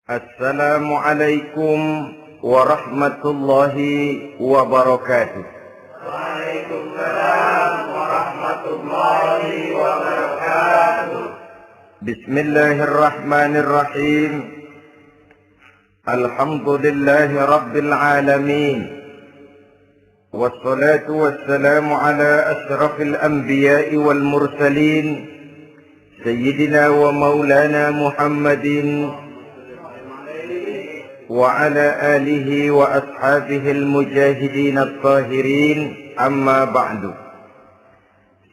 Assalamualaikum warahmatullahi wabarakatuh. Waalaikumsalam warahmatullahi wabarakatuh. Bismillahirrahmanirrahim. Alhamdulillahi rabbil alamin. Wassalatu wassalamu ala ashrafil anbiya'i wal mursalin, Sayyidina wa maulana Muhammadin wa ala alihi wa ashabihil mujahidin at-tahirin, amma ba'du.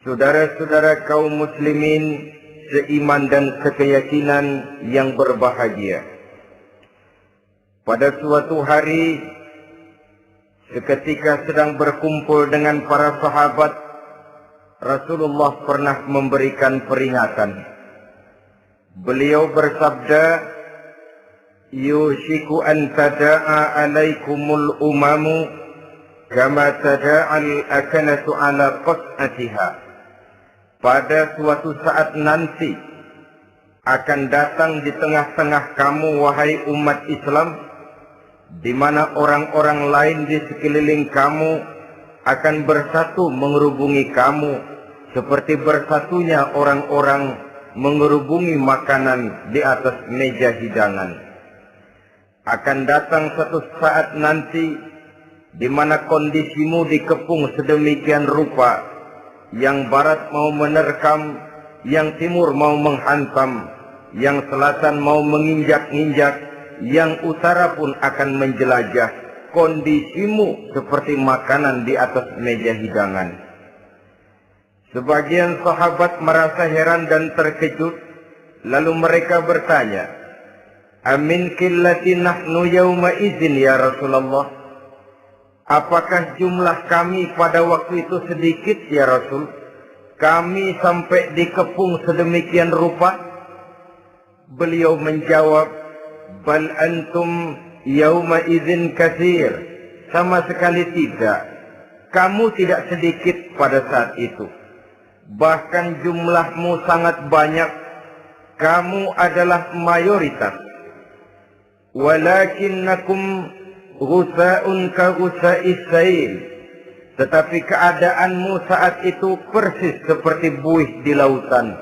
Saudara-saudara kaum muslimin seiman dan sekeyakinan yang berbahagia, pada suatu hari seketika sedang berkumpul dengan para sahabat, Rasulullah pernah memberikan peringatan. Beliau bersabda, yushiku an tada'a alaikumul umamu kama tada'al akanatu ala qas'atiha. Pada suatu saat nanti akan datang di tengah-tengah kamu, wahai umat Islam, di mana orang-orang lain di sekeliling kamu akan bersatu mengerubungi kamu seperti bersatunya orang-orang mengerubungi makanan di atas meja hidangan. Akan datang satu saat nanti di mana kondisimu dikepung sedemikian rupa, yang barat mau menerkam, yang timur mau menghantam, yang selatan mau menginjak-injak, yang utara pun akan menjelajah. Kondisimu seperti makanan di atas meja hidangan. Sebagian sahabat merasa heran dan terkejut, lalu mereka bertanya, amin qillati nahnu yawma idzin ya Rasulullah? Apakah jumlah kami pada waktu itu sedikit ya Rasul? Kami sampai dikepung sedemikian rupa? Beliau menjawab, bal antum yawma idzin katsir. Sama sekali tidak. Kamu tidak sedikit pada saat itu. Bahkan jumlahmu sangat banyak. Kamu adalah mayoritas. Walakinnakum ghusa'un ka ghusa'is sail. Tetapi keadaanmu saat itu persis seperti buih di lautan.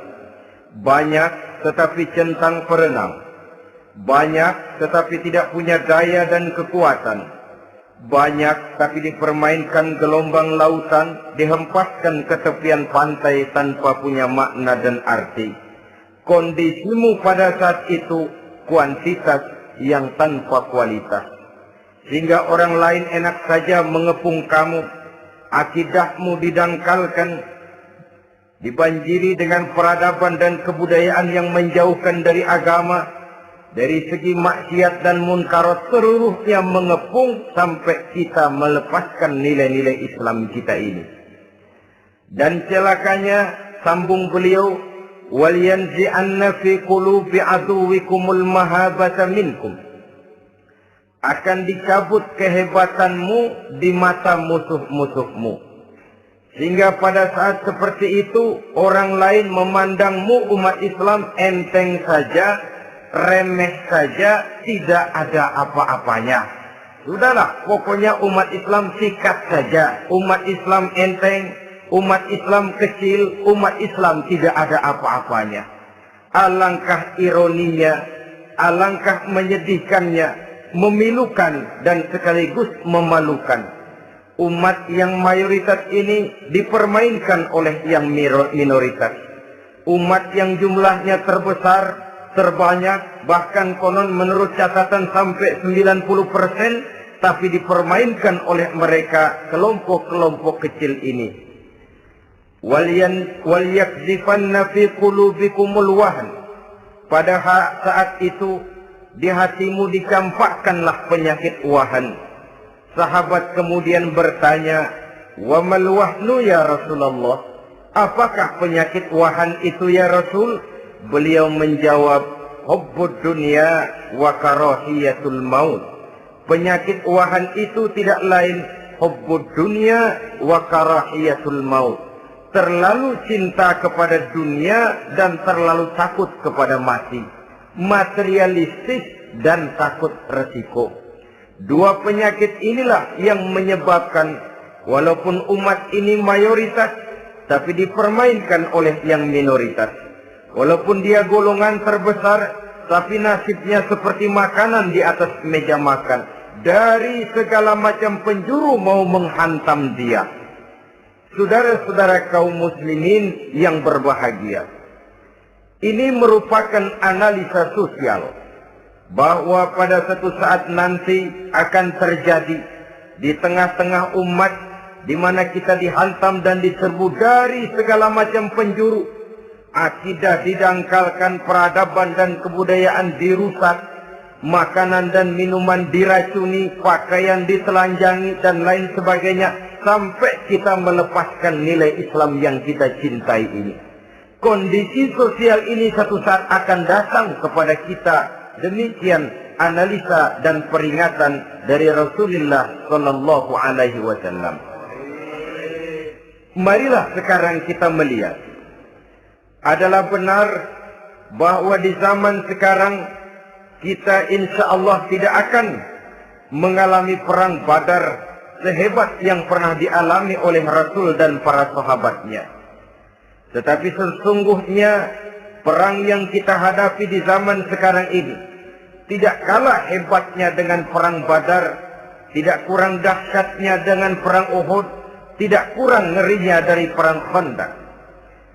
Banyak tetapi centang perenang. Banyak tetapi tidak punya daya dan kekuatan. Banyak tapi dipermainkan gelombang lautan, dihempaskan ke tepian pantai tanpa punya makna dan arti. Kondisimu pada saat itu kuantitas yang tanpa kualitas, sehingga orang lain enak saja mengepung kamu. Akidahmu didangkalkan, dibanjiri dengan peradaban dan kebudayaan yang menjauhkan dari agama. Dari segi maksiat dan munkarat seluruhnya mengepung sampai kita melepaskan nilai-nilai Islam kita ini. Dan celakanya, sambung beliau, wal yanzi'anna fi qulubi aduwikumul mahabata minkum. Akan dicabut kehebatanmu di mata musuh-musuhmu. Sehingga pada saat seperti itu, orang lain memandangmu umat Islam enteng saja, remeh saja, tidak ada apa-apanya. Sudahlah, pokoknya umat Islam sikat saja. Umat Islam enteng, umat Islam kecil, umat Islam tidak ada apa-apanya. Alangkah ironinya, alangkah menyedihkannya, memilukan dan sekaligus memalukan. Umat yang mayoritas ini dipermainkan oleh yang minoritas. Umat yang jumlahnya terbesar, terbanyak, bahkan konon menurut catatan sampai 90%, tapi dipermainkan oleh mereka kelompok-kelompok kecil ini. Wal yakzifanna fi qulubikumul wahn. Pada saat itu di hatimu dicampakkanlah penyakit wahan. Sahabat kemudian bertanya, wa mal wahnu ya Rasulullah? Apakah penyakit wahan itu ya Rasul? Beliau menjawab, hubbud dunya wa karahiyatul maut. Penyakit wahan itu tidak lain hubbud dunya wa karahiyatul maut. Terlalu cinta kepada dunia dan terlalu takut kepada mati. materialistis, dan takut resiko. Dua penyakit inilah yang menyebabkan walaupun umat ini mayoritas, tapi dipermainkan oleh yang minoritas. Walaupun dia golongan terbesar, tapi nasibnya seperti makanan di atas meja makan. Dari segala macam penjuru mau menghantam dia. Saudara-saudara kaum muslimin yang berbahagia, ini merupakan analisa sosial bahwa pada suatu saat nanti akan terjadi di tengah-tengah umat di mana kita dihantam dan diserbu dari segala macam penjuru. Akidah didangkalkan, peradaban dan kebudayaan dirusak, makanan dan minuman diracuni, pakaian ditelanjangi dan lain sebagainya, sampai kita melepaskan nilai Islam yang kita cintai ini. Kondisi sosial ini satu saat akan datang kepada kita. Demikian analisa dan peringatan dari Rasulullah Sallallahu Alaihi Wasallam. Marilah sekarang kita melihat, adalah benar bahwa di zaman sekarang kita insya Allah tidak akan mengalami perang Badar sehebat yang pernah dialami oleh Rasul dan para sahabatnya. Tetapi sesungguhnya perang yang kita hadapi di zaman sekarang ini tidak kalah hebatnya dengan perang Badar, tidak kurang dahsyatnya dengan perang Uhud, tidak kurang ngerinya dari perang Khandaq.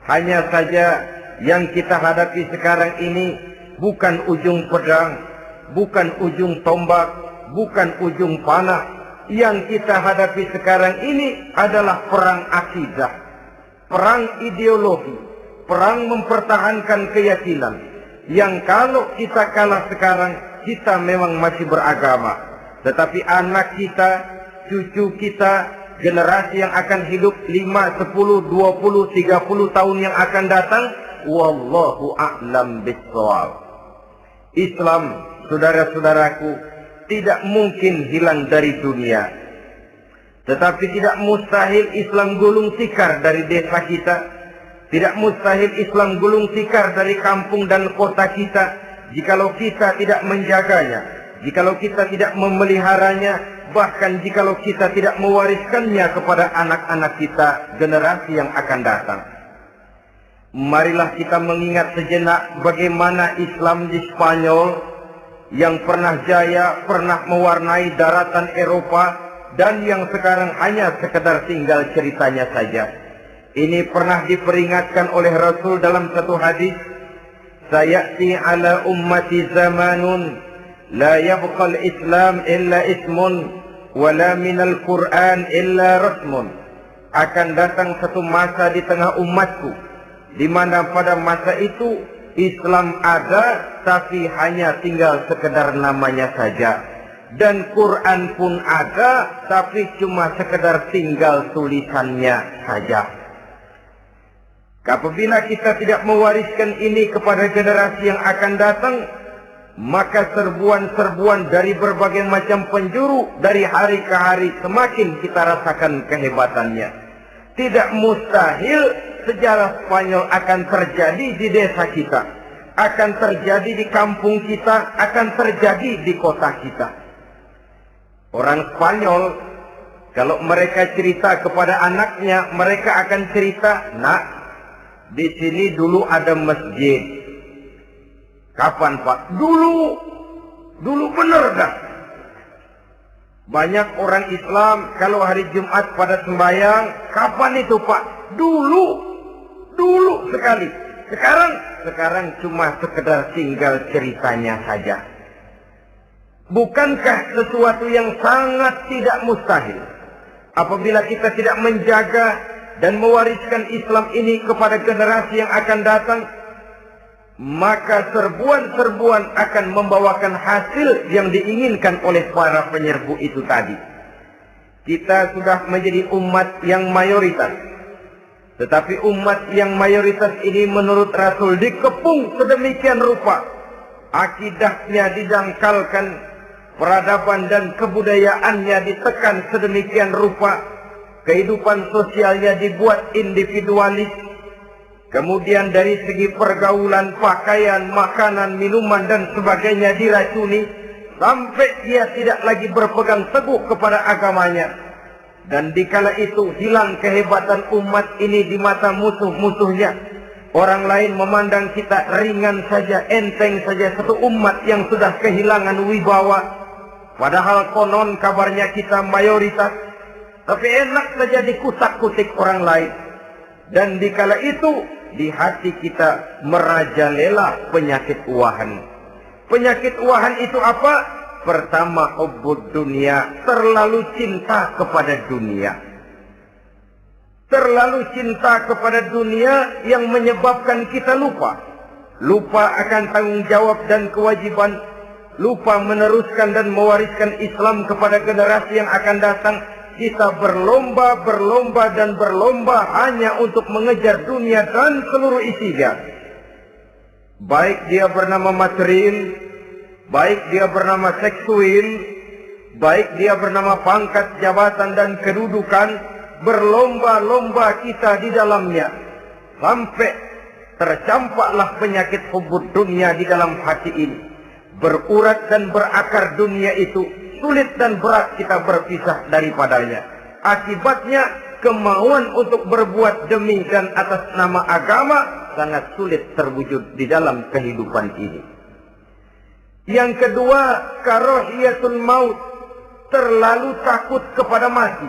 Hanya saja yang kita hadapi sekarang ini bukan ujung pedang, bukan ujung tombak, bukan ujung panah. Yang kita hadapi sekarang ini adalah perang akidah, perang ideologi, perang mempertahankan keyakinan. Yang kalau kita kalah sekarang, kita memang masih beragama. Tetapi anak kita, cucu kita, generasi yang akan hidup 5, 10, 20, 30 tahun yang akan datang, wallahu a'lam bishawab. Islam, saudara-saudaraku, tidak mungkin hilang dari dunia. Tetapi tidak mustahil Islam gulung tikar dari desa kita. Tidak mustahil Islam gulung tikar dari kampung dan kota kita, jikalau kita tidak menjaganya, jikalau kita tidak memeliharanya, bahkan jikalau kita tidak mewariskannya kepada anak-anak kita, generasi yang akan datang. Marilah kita mengingat sejenak bagaimana Islam di Spanyol yang pernah jaya, pernah mewarnai daratan Eropa, dan yang sekarang hanya sekedar tinggal ceritanya saja. Ini pernah diperingatkan oleh Rasul dalam satu hadis, sayati ala ummati zamanun la yabqal Islam illa ismun wala minal Quran illa rasmun. Akan datang satu masa di tengah umatku, di mana pada masa itu Islam ada, tapi hanya tinggal sekedar namanya saja. Dan Quran pun ada, tapi cuma sekedar tinggal tulisannya saja. Apabila kita tidak mewariskan ini kepada generasi yang akan datang, maka serbuan-serbuan dari berbagai macam penjuru dari hari ke hari semakin kita rasakan kehebatannya. Tidak mustahil sejarah Spanyol akan terjadi di desa kita, akan terjadi di kampung kita, akan terjadi di kota kita. Orang Spanyol, kalau mereka cerita kepada anaknya, mereka akan cerita, nak, di sini dulu ada masjid. Kapan Pak? Dulu benar dah. Banyak orang Islam kalau hari Jumat pada sembahyang, kapan itu Pak? Dulu sekali. Sekarang cuma sekedar tinggal ceritanya saja. Bukankah sesuatu yang sangat tidak mustahil apabila kita tidak menjaga dan mewariskan Islam ini kepada generasi yang akan datang, maka serbuan-serbuan akan membawakan hasil yang diinginkan oleh para penyerbu itu tadi. Kita sudah menjadi umat yang mayoritas, tetapi umat yang mayoritas ini menurut Rasul dikepung sedemikian rupa, akidahnya didangkalkan, peradaban dan kebudayaannya ditekan sedemikian rupa, kehidupan sosialnya dibuat individualis, Kemudian dari segi pergaulan, pakaian, makanan, minuman dan sebagainya diracuni sampai dia tidak lagi berpegang teguh kepada agamanya. Dan dikala itu hilang kehebatan umat ini di mata musuh-musuhnya. Orang lain memandang kita ringan saja, enteng saja, satu umat yang sudah kehilangan wibawa. Padahal konon kabarnya kita mayoritas, tapi enak saja dikutak-kutik orang lain. Dan dikala itu di hati kita merajalela penyakit uahan. Penyakit uahan itu apa? Pertama, hubbud dunia, terlalu cinta kepada dunia. Terlalu cinta kepada dunia yang menyebabkan kita lupa. Lupa akan tanggung jawab dan kewajiban. Lupa meneruskan dan mewariskan Islam kepada generasi yang akan datang. Kita berlomba hanya untuk mengejar dunia dan seluruh isinya. Baik dia bernama material, baik dia bernama seksual, baik dia bernama pangkat, jabatan dan kedudukan, berlomba-lomba kita di dalamnya. Sampai tercampaklah penyakit hubbud dunia di dalam hati ini. Berurat dan berakar dunia itu, sulit dan berat kita berpisah daripadanya. Akibatnya kemauan untuk berbuat demi dan atas nama agama sangat sulit terwujud di dalam kehidupan ini. Yang kedua, karahiyatul maut, terlalu takut kepada mati.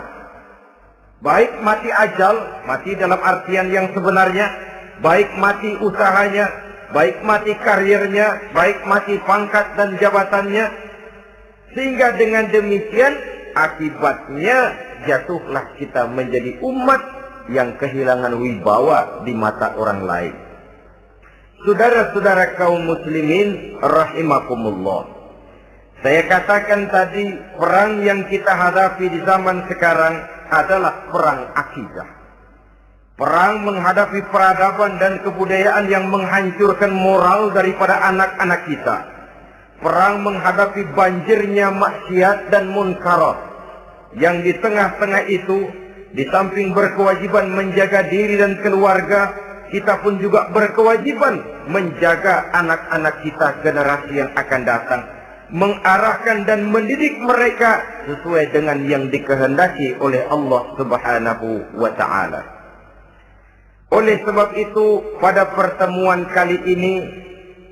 Baik mati ajal, mati dalam artian yang sebenarnya, baik mati usahanya, baik mati karirnya, baik mati pangkat dan jabatannya. Sehingga dengan demikian akibatnya jatuhlah kita menjadi umat yang kehilangan wibawa di mata orang lain. Saudara-saudara kaum muslimin rahimakumullah. Saya katakan tadi, perang yang kita hadapi di zaman sekarang adalah perang akidah. Perang menghadapi peradaban dan kebudayaan yang menghancurkan moral daripada anak-anak kita. Perang menghadapi banjirnya maksiat dan munkarat. Yang di tengah-tengah itu, di samping berkewajiban menjaga diri dan keluarga, kita pun juga berkewajiban menjaga anak-anak kita, generasi yang akan datang. Mengarahkan dan mendidik mereka sesuai dengan yang dikehendaki oleh Allah Subhanahu wa ta'ala. Oleh sebab itu, pada pertemuan kali ini,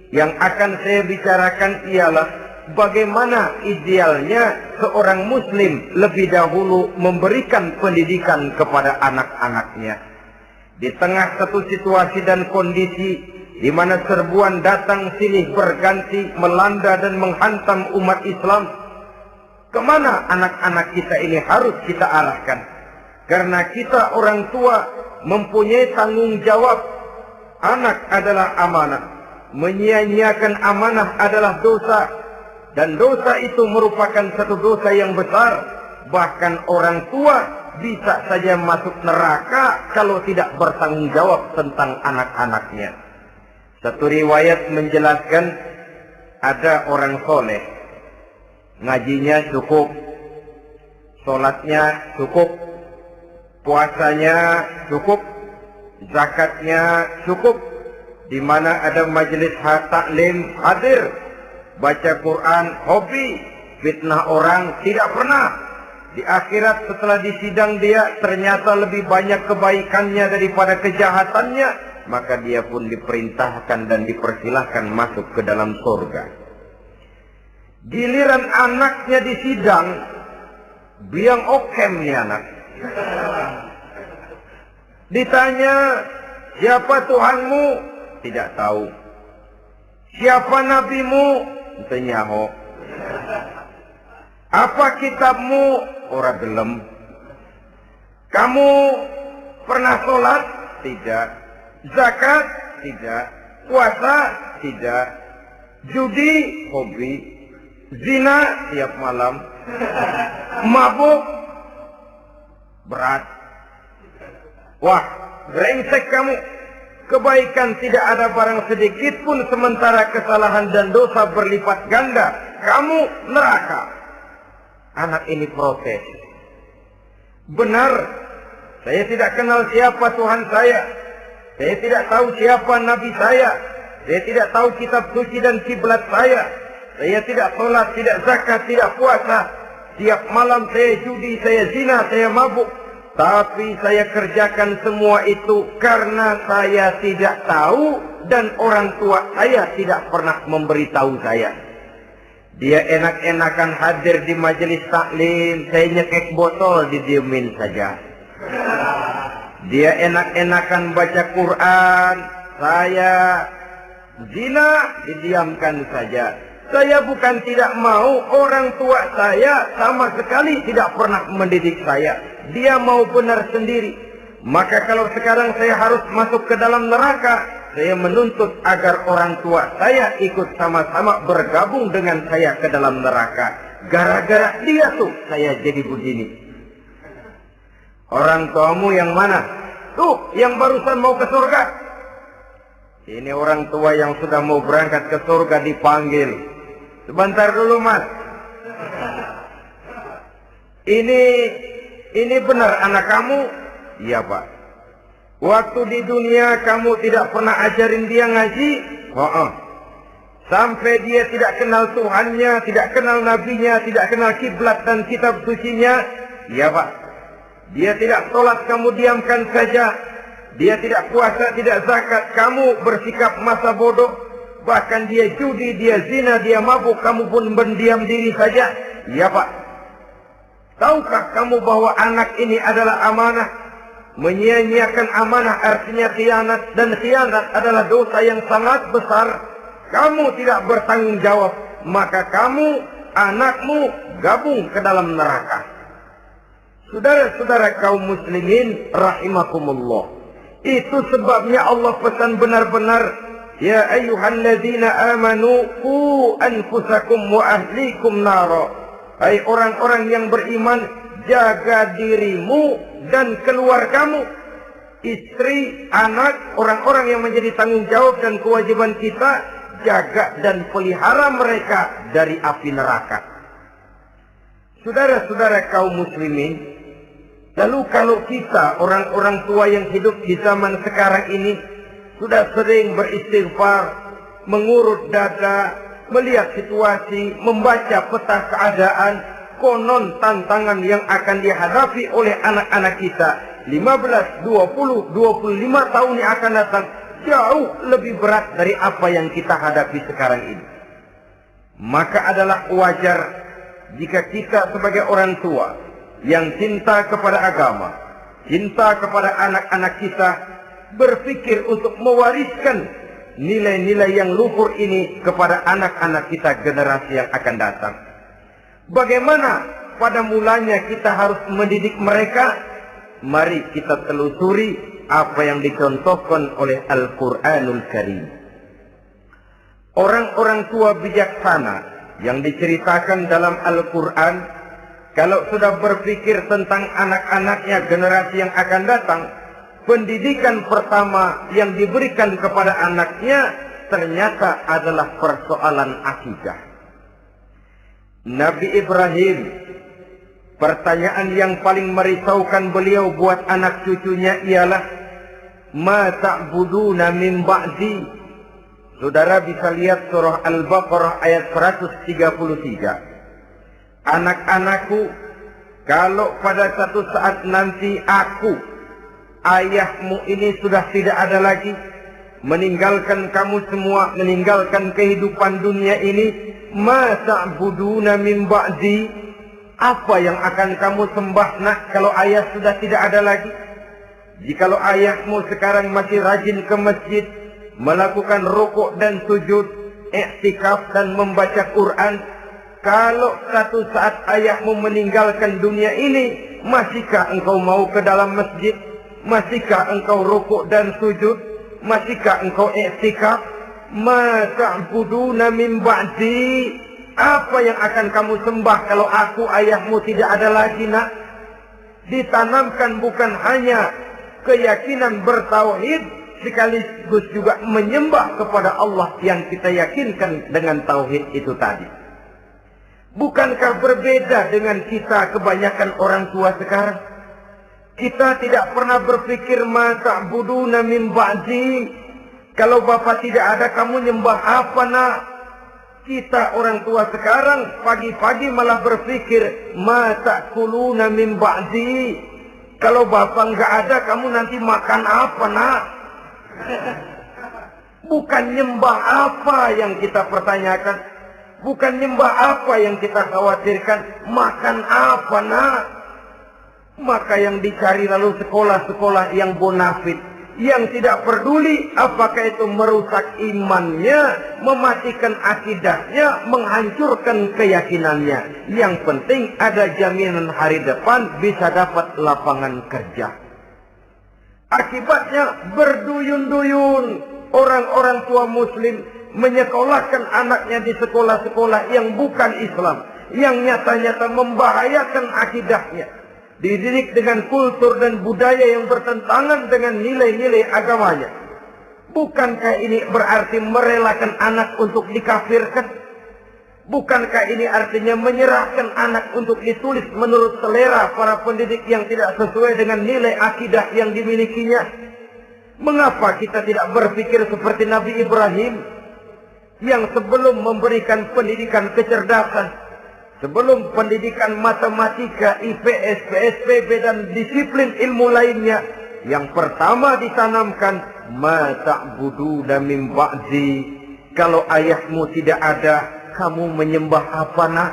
yang akan saya bicarakan ialah bagaimana idealnya seorang muslim lebih dahulu memberikan pendidikan kepada anak-anaknya. Di tengah satu situasi dan kondisi di mana serbuan datang silih berganti melanda dan menghantam umat Islam, kemana anak-anak kita ini harus kita arahkan? Karena kita orang tua mempunyai tanggung jawab. Anak adalah amanah. Menyia-nyiakan amanah adalah dosa, dan dosa itu merupakan satu dosa yang besar. Bahkan orang tua bisa saja masuk neraka kalau tidak bertanggung jawab tentang anak-anaknya. Satu riwayat menjelaskan ada orang soleh, ngajinya cukup, sholatnya cukup, puasanya cukup, zakatnya cukup. Di mana ada majelis taklim hadir, baca Quran hobi, fitnah orang tidak pernah. Di akhirat setelah disidang dia ternyata lebih banyak kebaikannya daripada kejahatannya, maka dia pun diperintahkan dan dipersilahkan masuk ke dalam surga. Giliran anaknya disidang, biang okem nih anak. Ditanya, siapa Tuhanmu? Tidak tahu. Siapa nabimu? Tenyaho. Apa kitabmu? Ora gelem. Kamu pernah sholat? Tidak. Zakat? Tidak. Puasa? Tidak. Judi? Hobi. Zina? Tiap malam. Mabuk? Berat. Wah, brengsek kamu. Kebaikan tidak ada barang sedikit pun, sementara kesalahan dan dosa berlipat ganda. Kamu neraka. Anak ini protes. Benar, saya tidak kenal siapa Tuhan saya. Saya tidak tahu siapa Nabi saya. Saya tidak tahu kitab suci dan kiblat saya. Saya tidak sholat, tidak zakat, tidak puasa. Tiap malam saya judi, saya zina, saya mabuk. Tapi saya kerjakan semua itu karena saya tidak tahu dan orang tua saya tidak pernah memberitahu saya. Dia enak-enakan hadir di majelis taklim, saya nyekek botol, didiemin saja. Dia enak-enakan baca Quran, saya zina, didiamkan saja. Saya bukan tidak mau, orang tua saya sama sekali tidak pernah mendidik saya. Dia mau benar sendiri. Maka kalau sekarang saya harus masuk ke dalam neraka, saya menuntut agar orang tua saya ikut sama-sama bergabung dengan saya ke dalam neraka. Gara-gara dia tuh saya jadi begini. Orang tuamu yang mana? Tuh, yang barusan mau ke surga. Ini orang tua yang sudah mau berangkat ke surga dipanggil. Sebentar dulu, Mas. Ini benar anak kamu? Iya, Pak. Waktu di dunia kamu tidak pernah ajarin dia ngaji? Sampai dia tidak kenal Tuhannya, tidak kenal nabinya, tidak kenal kiblat dan kitab sucinya? Iya, Pak. Dia tidak sholat, kamu diamkan saja. Dia tidak puasa, tidak zakat, kamu bersikap masa bodoh. Bahkan dia judi, dia zina, dia mabuk, kamu pun berdiam diri saja. Iya, Pak. Tahukah kamu bahwa anak ini adalah amanah? Menyia-nyiakan amanah artinya khianat, dan khianat adalah dosa yang sangat besar. Kamu tidak bertanggung jawab, maka kamu, anakmu, gabung ke dalam neraka. Saudara-saudara kaum muslimin rahimakumullah. Itu sebabnya Allah pesan benar-benar, ya ayyuhalladzina amanu qu anfusakum wa ahlikum nara. Hai orang-orang yang beriman, jaga dirimu dan keluargamu. Istri, anak, orang-orang yang menjadi tanggung jawab dan kewajiban kita, jaga dan pelihara mereka dari api neraka. Saudara-saudara kaum muslimin, lalu kalau kita orang-orang tua yang hidup di zaman sekarang ini sudah sering beristighfar, mengurut dada, melihat situasi, membaca peta keadaan, konon tantangan yang akan dihadapi oleh anak-anak kita 15, 20, 25 tahun yang akan datang jauh lebih berat dari apa yang kita hadapi sekarang ini. Maka adalah wajar jika kita sebagai orang tua yang cinta kepada agama, cinta kepada anak-anak kita, berpikir untuk mewariskan nilai-nilai yang luhur ini kepada anak-anak kita generasi yang akan datang. Bagaimana pada mulanya kita harus mendidik mereka? Mari kita telusuri apa yang dicontohkan oleh Al-Quranul Karim. Orang-orang tua bijaksana yang diceritakan dalam Al-Quran, kalau sudah berpikir tentang anak-anaknya generasi yang akan datang, pendidikan pertama yang diberikan kepada anaknya ternyata adalah persoalan akidah. Nabi Ibrahim, pertanyaan yang paling merisaukan beliau buat anak cucunya ialah, ma ta'buduna min ba'di. Saudara bisa lihat surah Al-Baqarah ayat 133. Anak-anakku, kalau pada satu saat nanti aku, ayahmu ini sudah tidak ada lagi, meninggalkan kamu semua, meninggalkan kehidupan dunia ini, ma ta'buduna min ba'di, apa yang akan kamu sembah nak kalau ayah sudah tidak ada lagi? Jikalau ayahmu sekarang masih rajin ke masjid, melakukan rukuk dan sujud, i'tikaf dan membaca Quran, kalau satu saat ayahmu meninggalkan dunia ini, masihkah engkau mau ke dalam masjid? Masihkah engkau rukuk dan sujud? Masihkah engkau i'tikaf? Ma ta'buduna min ba'di, apa yang akan kamu sembah kalau aku ayahmu tidak ada lagi nak? Ditanamkan bukan hanya keyakinan bertauhid, sekaligus juga menyembah kepada Allah yang kita yakinkan dengan tauhid itu tadi. Bukankah berbeda dengan kita kebanyakan orang tua sekarang? Kita tidak pernah berpikir ma ta'buduna min ba'di. Kalau bapak tidak ada, kamu nyembah apa nak? Kita orang tua sekarang pagi-pagi malah berpikir ma ta'kuluna min ba'di. Kalau bapak nggak ada, kamu nanti makan apa nak? Bukan nyembah apa yang kita pertanyakan, bukan nyembah apa yang kita khawatirkan, makan apa nak? Maka yang dicari lalu sekolah-sekolah yang bonafit, yang tidak peduli apakah itu merusak imannya, mematikan akidahnya, menghancurkan keyakinannya. Yang penting ada jaminan hari depan bisa dapat lapangan kerja. Akibatnya berduyun-duyun orang-orang tua muslim menyekolahkan anaknya di sekolah-sekolah yang bukan Islam, yang nyata-nyata membahayakan akidahnya. Dididik dengan kultur dan budaya yang bertentangan dengan nilai-nilai agamanya. Bukankah ini berarti merelakan anak untuk dikafirkan? Bukankah ini artinya menyerahkan anak untuk ditulis menurut selera para pendidik yang tidak sesuai dengan nilai akidah yang dimilikinya? Mengapa kita tidak berpikir seperti Nabi Ibrahim yang sebelum memberikan pendidikan kecerdasan, sebelum pendidikan matematika, IPS, PSPB dan disiplin ilmu lainnya, yang pertama ditanamkan ma ta'buduna min ba'di. Kalau ayahmu tidak ada, kamu menyembah apa nak?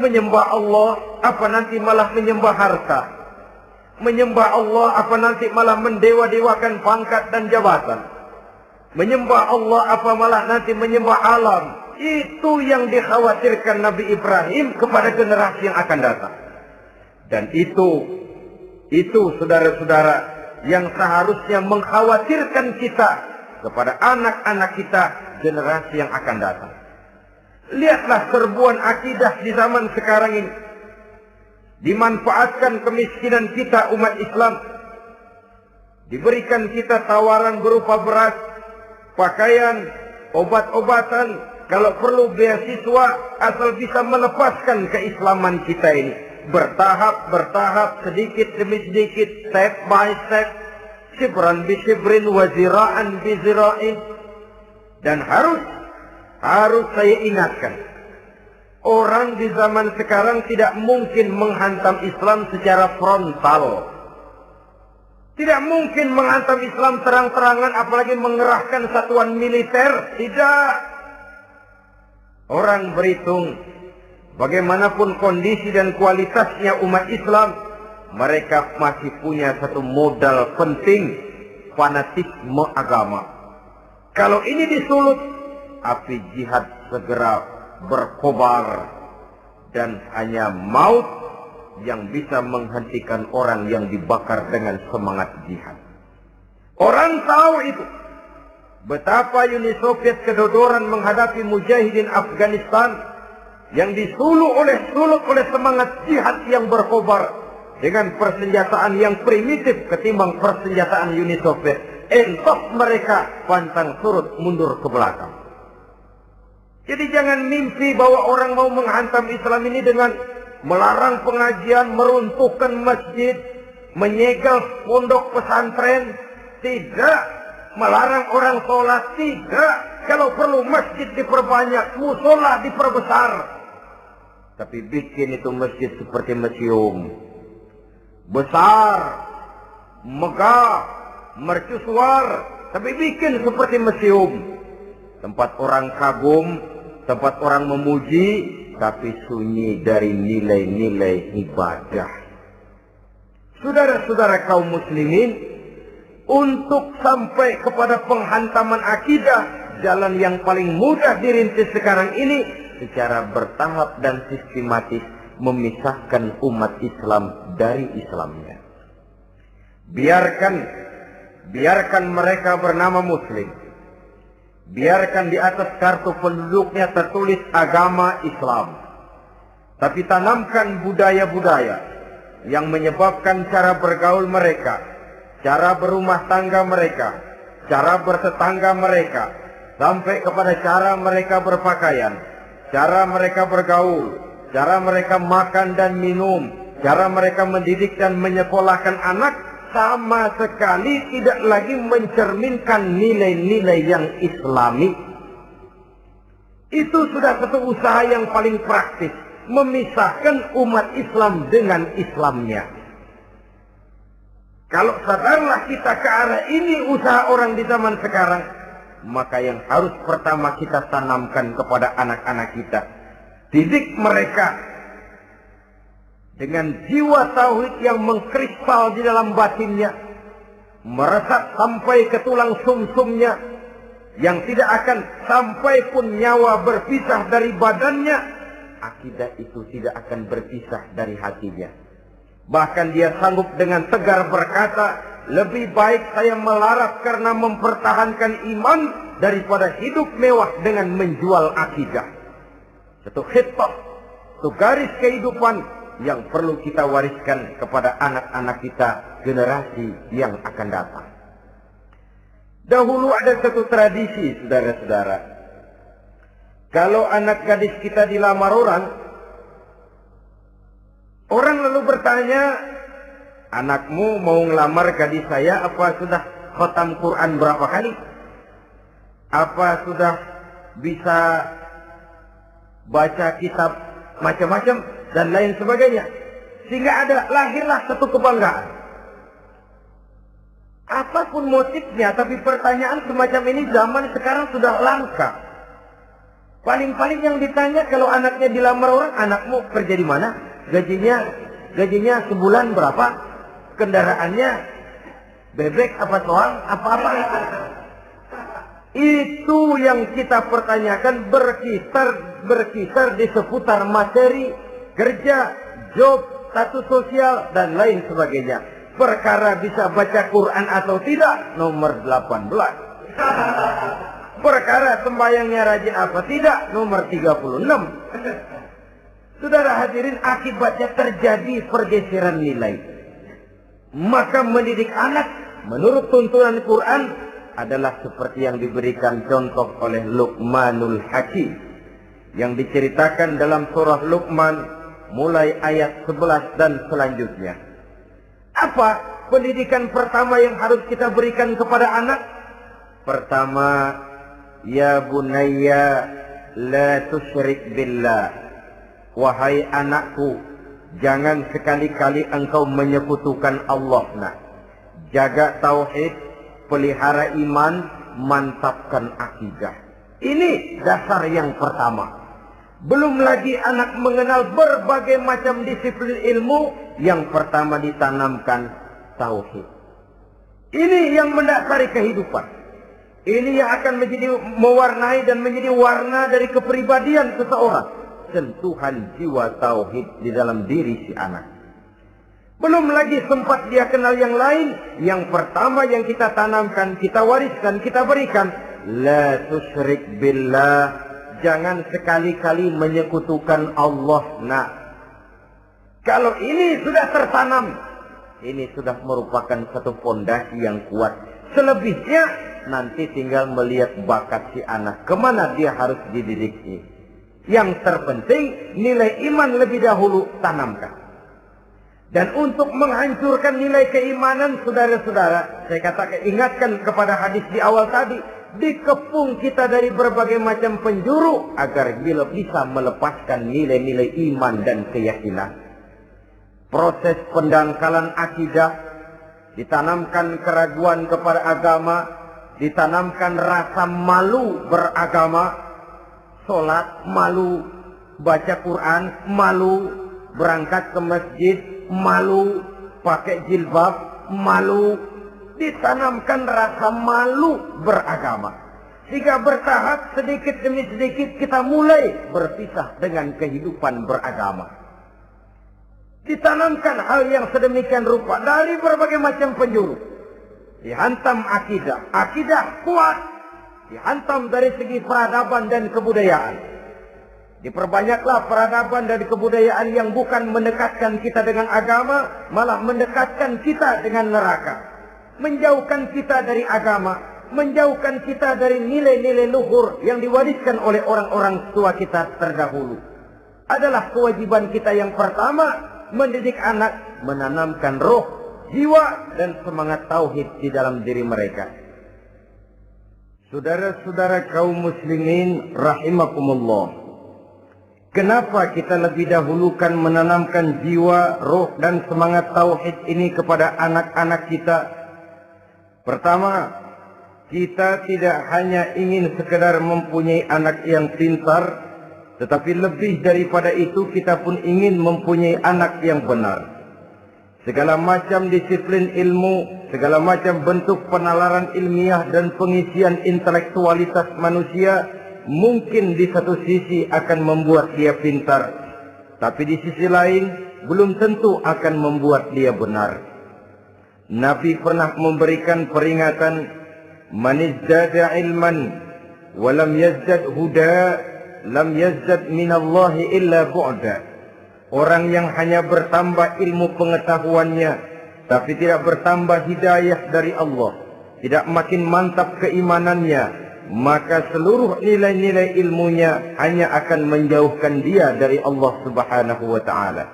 Menyembah Allah apa nanti malah menyembah harta? Menyembah Allah apa nanti malah mendewa-dewakan pangkat dan jabatan? Menyembah Allah apa malah nanti menyembah alam? Itu yang dikhawatirkan Nabi Ibrahim kepada generasi yang akan datang. Dan itu saudara-saudara yang seharusnya mengkhawatirkan kita kepada anak-anak kita generasi yang akan datang. Lihatlah serbuan akidah di zaman sekarang ini. Dimanfaatkan kemiskinan kita umat Islam. Diberikan kita tawaran berupa beras, pakaian, obat-obatan, kalau perlu beasiswa, asal bisa melepaskan keislaman kita ini. Bertahap, sedikit demi sedikit, step by step, shibran bi shibrin wa zira'an bi zira'in. Dan harus saya ingatkan, orang di zaman sekarang tidak mungkin menghantam Islam secara frontal. Tidak mungkin menghantam Islam terang-terangan, apalagi mengerahkan satuan militer. Tidak. Orang berhitung bagaimanapun kondisi dan kualitasnya umat Islam, mereka masih punya satu modal penting, fanatisme agama. Kalau ini disulut, api jihad segera berkobar dan hanya maut yang bisa menghentikan orang yang dibakar dengan semangat jihad. Orang tahu itu. Betapa Uni Soviet kedodoran menghadapi mujahidin Afghanistan yang disulut oleh semangat jihad yang berkobar dengan persenjataan yang primitif ketimbang persenjataan Uni Soviet. Entok mereka pantang surut mundur ke belakang. Jadi jangan mimpi bahwa orang mau menghantam Islam ini dengan melarang pengajian, meruntuhkan masjid, menyegel pondok pesantren. Tidak. Melarang orang sholat, tidak. Kalau perlu masjid diperbanyak, musola diperbesar. Tapi bikin itu masjid seperti museum. Besar, megah, mercusuar. Tapi bikin seperti museum. Tempat orang kagum, tempat orang memuji, tapi sunyi dari nilai-nilai ibadah. Saudara-saudara kaum muslimin, untuk sampai kepada penghantaman akidah, jalan yang paling mudah dirintis sekarang ini secara bertahap dan sistematis memisahkan umat Islam dari Islamnya. Biarkan mereka bernama Muslim. Biarkan di atas kartu penduduknya tertulis agama Islam. Tapi tanamkan budaya-budaya yang menyebabkan cara bergaul mereka, cara berumah tangga mereka, cara bertetangga mereka, sampai kepada cara mereka berpakaian, cara mereka bergaul, cara mereka makan dan minum, Cara mereka mendidik dan menyekolahkan anak sama sekali tidak lagi mencerminkan nilai-nilai yang islami. Itu sudah satu usaha yang paling praktis, memisahkan umat Islam dengan Islamnya. Kalau sadarlah kita ke arah ini usaha orang di zaman sekarang, maka yang harus pertama kita tanamkan kepada anak-anak kita, didik mereka dengan jiwa tauhid yang mengkristal di dalam batinnya, meresap sampai ke tulang sumsumnya, yang tidak akan sampai pun nyawa berpisah dari badannya, akidah itu tidak akan berpisah dari hatinya. Bahkan dia sanggup dengan tegar berkata, lebih baik saya melarat karena mempertahankan iman daripada hidup mewah dengan menjual akidah. Satu khitbah, satu garis kehidupan yang perlu kita wariskan kepada anak-anak kita, generasi yang akan datang. Dahulu ada satu tradisi, saudara-saudara. Kalau anak gadis kita dilamar orang lalu bertanya, anakmu mau ngelamar gadis saya, apa sudah khatam Quran berapa kali? Apa sudah bisa baca kitab macam-macam dan lain sebagainya? Sehingga lahirlah satu kebanggaan. Apapun motifnya, tapi pertanyaan semacam ini zaman sekarang sudah langka. Paling-paling yang ditanya kalau anaknya dilamar orang, anakmu kerja di mana? Gajinya sebulan berapa? Kendaraannya bebek apa soal? Apa-apa? Itu yang kita pertanyakan, berkisar di seputar materi, kerja, job, status sosial, dan lain sebagainya. Perkara bisa baca Quran atau tidak, nomor 18. Perkara sembahyangnya rajin apa tidak, nomor 36. Saudara hadirin, akibatnya terjadi pergeseran nilai. Maka mendidik anak menurut tuntunan Quran adalah seperti yang diberikan contoh oleh Luqmanul Hakim, yang diceritakan dalam surah Luqman mulai ayat 11 dan selanjutnya. Apa pendidikan pertama yang harus kita berikan kepada anak? Pertama, ya bunayya la tusyrik billah. Wahai anakku, jangan sekali-kali engkau menyekutukan Allah. Nah, jaga tauhid, pelihara iman, mantapkan akidah. Ini dasar yang pertama. Belum lagi anak mengenal berbagai macam disiplin ilmu, yang pertama ditanamkan tauhid. Ini yang mendasari kehidupan. Ini yang akan menjadi mewarnai dan menjadi warna dari kepribadian seseorang. Sentuhan jiwa tauhid di dalam diri si anak. Belum lagi sempat dia kenal yang lain. Yang pertama yang kita tanamkan, kita wariskan, kita berikan, la tusyrik billah. Jangan sekali-kali menyekutukan Allah. Nah, kalau ini sudah tertanam, ini sudah merupakan satu fondasi yang kuat. Selebihnya nanti tinggal melihat bakat si anak, kemana dia harus dididik. Yang terpenting nilai iman lebih dahulu tanamkan. Dan untuk menghancurkan nilai keimanan, saudara-saudara, saya katakan, ingatkan kepada hadis di awal tadi, dikepung kita dari berbagai macam penjuru agar bisa melepaskan nilai-nilai iman dan keyakinan. Proses pendangkalan akidah, ditanamkan keraguan kepada agama, ditanamkan rasa malu beragama. Sholat malu, baca Quran malu, berangkat ke masjid malu, pakai jilbab malu. Ditanamkan rasa malu beragama. Jika bertahap sedikit demi sedikit kita mulai berpisah dengan kehidupan beragama. Ditanamkan hal yang sedemikian rupa dari berbagai macam penjuru. Dihantam akidah, akidah kuat. Dihantam dari segi peradaban dan kebudayaan. Diperbanyaklah peradaban dan kebudayaan yang bukan mendekatkan kita dengan agama, malah mendekatkan kita dengan neraka. Menjauhkan kita dari agama, menjauhkan kita dari nilai-nilai luhur yang diwariskan oleh orang-orang tua kita terdahulu. Adalah kewajiban kita yang pertama, mendidik anak, menanamkan roh, jiwa, dan semangat tauhid di dalam diri mereka. Saudara-saudara kaum muslimin rahimakumullah. Kenapa kita lebih dahulukan menanamkan jiwa, roh, dan semangat tauhid ini kepada anak-anak kita? Pertama, kita tidak hanya ingin sekedar mempunyai anak yang pintar, tetapi lebih daripada itu kita pun ingin mempunyai anak yang benar. Segala macam disiplin ilmu, segala macam bentuk penalaran ilmiah dan pengisian intelektualitas manusia mungkin di satu sisi akan membuat dia pintar, tapi di sisi lain belum tentu akan membuat dia benar. Nabi pernah memberikan peringatan, man izdada ilman wa lam yazdad huda lam yazdad minallahi illa bu'da. Orang yang hanya bertambah ilmu pengetahuannya tapi tidak bertambah hidayah dari Allah, tidak makin mantap keimanannya, maka seluruh nilai-nilai ilmunya hanya akan menjauhkan dia dari Allah Subhanahu wa ta'ala.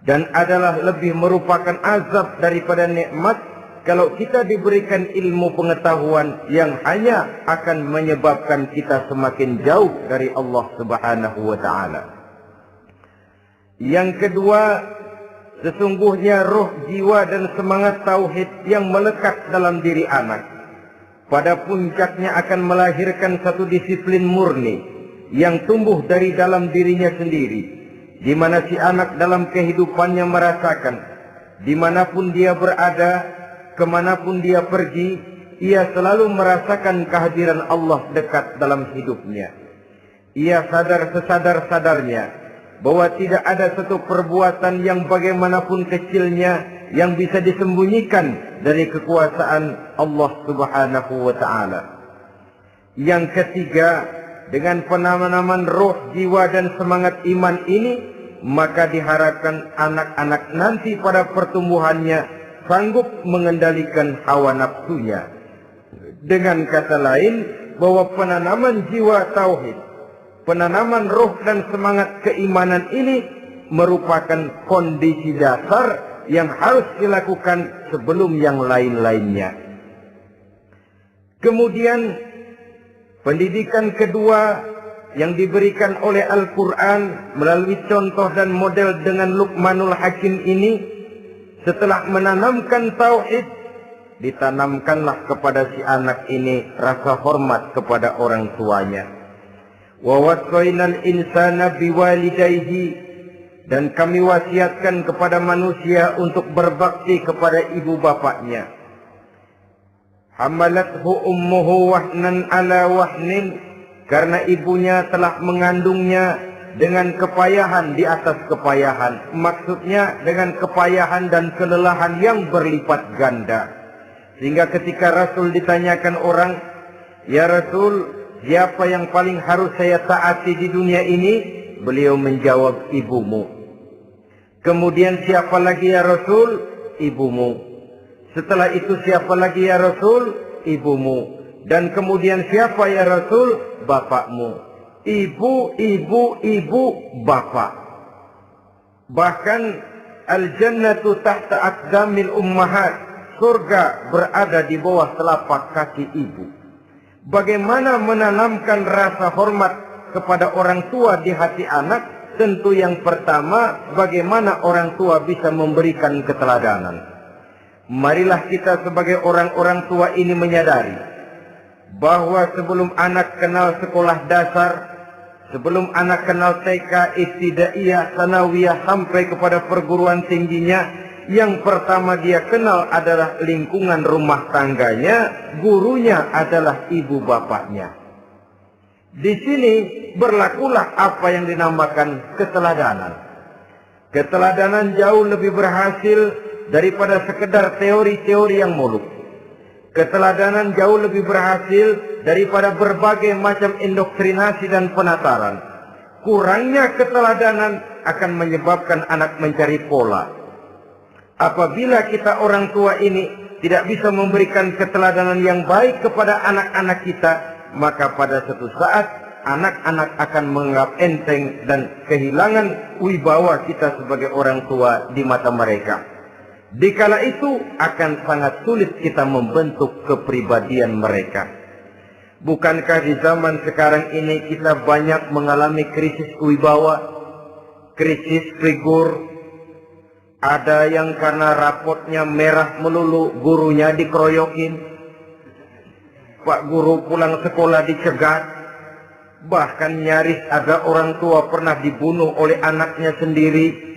Dan adalah lebih merupakan azab daripada nikmat kalau kita diberikan ilmu pengetahuan yang hanya akan menyebabkan kita semakin jauh dari Allah Subhanahu wa ta'ala. Yang kedua, sesungguhnya roh, jiwa, dan semangat tauhid yang melekat dalam diri anak pada puncaknya akan melahirkan satu disiplin murni yang tumbuh dari dalam dirinya sendiri, di mana si anak dalam kehidupannya merasakan dimanapun dia berada, kemanapun dia pergi, ia selalu merasakan kehadiran Allah dekat dalam hidupnya. Ia sadar sesadar-sadarnya bahwa tidak ada satu perbuatan yang bagaimanapun kecilnya yang bisa disembunyikan dari kekuasaan Allah Subhanahu wa ta'ala. Yang ketiga, dengan penanaman roh, jiwa, dan semangat iman ini, maka diharapkan anak-anak nanti pada pertumbuhannya sanggup mengendalikan hawa nafsunya. Dengan kata lain, bahwa penanaman jiwa tauhid, penanaman roh dan semangat keimanan ini merupakan kondisi dasar yang harus dilakukan sebelum yang lain-lainnya. Kemudian pendidikan kedua yang diberikan oleh Al-Quran melalui contoh dan model dengan Luqmanul Hakim ini, setelah menanamkan tauhid, ditanamkanlah kepada si anak ini rasa hormat kepada orang tuanya. Wa wasainal insana biwalidayhi, dan kami wasiatkan kepada manusia untuk berbakti kepada ibu bapaknya. Hamalathu ummuhu wahnan ala wahnin, karena ibunya telah mengandungnya dengan kepayahan di atas kepayahan. Maksudnya dengan kepayahan dan kelelahan yang berlipat ganda. Sehingga ketika Rasul ditanyakan orang, ya Rasul, siapa yang paling harus saya taati di dunia ini? Beliau menjawab, ibumu. Kemudian siapa lagi ya Rasul? Ibumu. Setelah itu siapa lagi ya Rasul? Ibumu. Dan kemudian siapa ya Rasul? Bapakmu. Ibu, ibu, ibu, bapak. Bahkan al-jannatu tahta aqdamil ummahat. Surga berada di bawah telapak kaki ibu. Bagaimana menanamkan rasa hormat kepada orang tua di hati anak? Tentu yang pertama, bagaimana orang tua bisa memberikan keteladanan. Marilah kita sebagai orang-orang tua ini menyadari bahwa sebelum anak kenal sekolah dasar, sebelum anak kenal TK, ibtidaiyah, sanawiyah, sampai kepada perguruan tingginya, yang pertama dia kenal adalah lingkungan rumah tangganya, gurunya adalah ibu bapaknya. Di sini berlakulah apa yang dinamakan keteladanan. Keteladanan jauh lebih berhasil daripada sekedar teori-teori yang muluk. Keteladanan jauh lebih berhasil daripada berbagai macam indoktrinasi dan penataran. Kurangnya keteladanan akan menyebabkan anak mencari pola. Apabila kita orang tua ini tidak bisa memberikan keteladanan yang baik kepada anak-anak kita, maka pada suatu saat anak-anak akan menganggap enteng dan kehilangan wibawa kita sebagai orang tua di mata mereka. Dikala itu akan sangat sulit kita membentuk kepribadian mereka. Bukankah di zaman sekarang ini kita banyak mengalami krisis wibawa, krisis figur? Ada yang karena rapotnya merah melulu, gurunya dikeroyokin. Pak guru pulang sekolah dicegat. Bahkan nyaris ada orang tua pernah dibunuh oleh anaknya sendiri.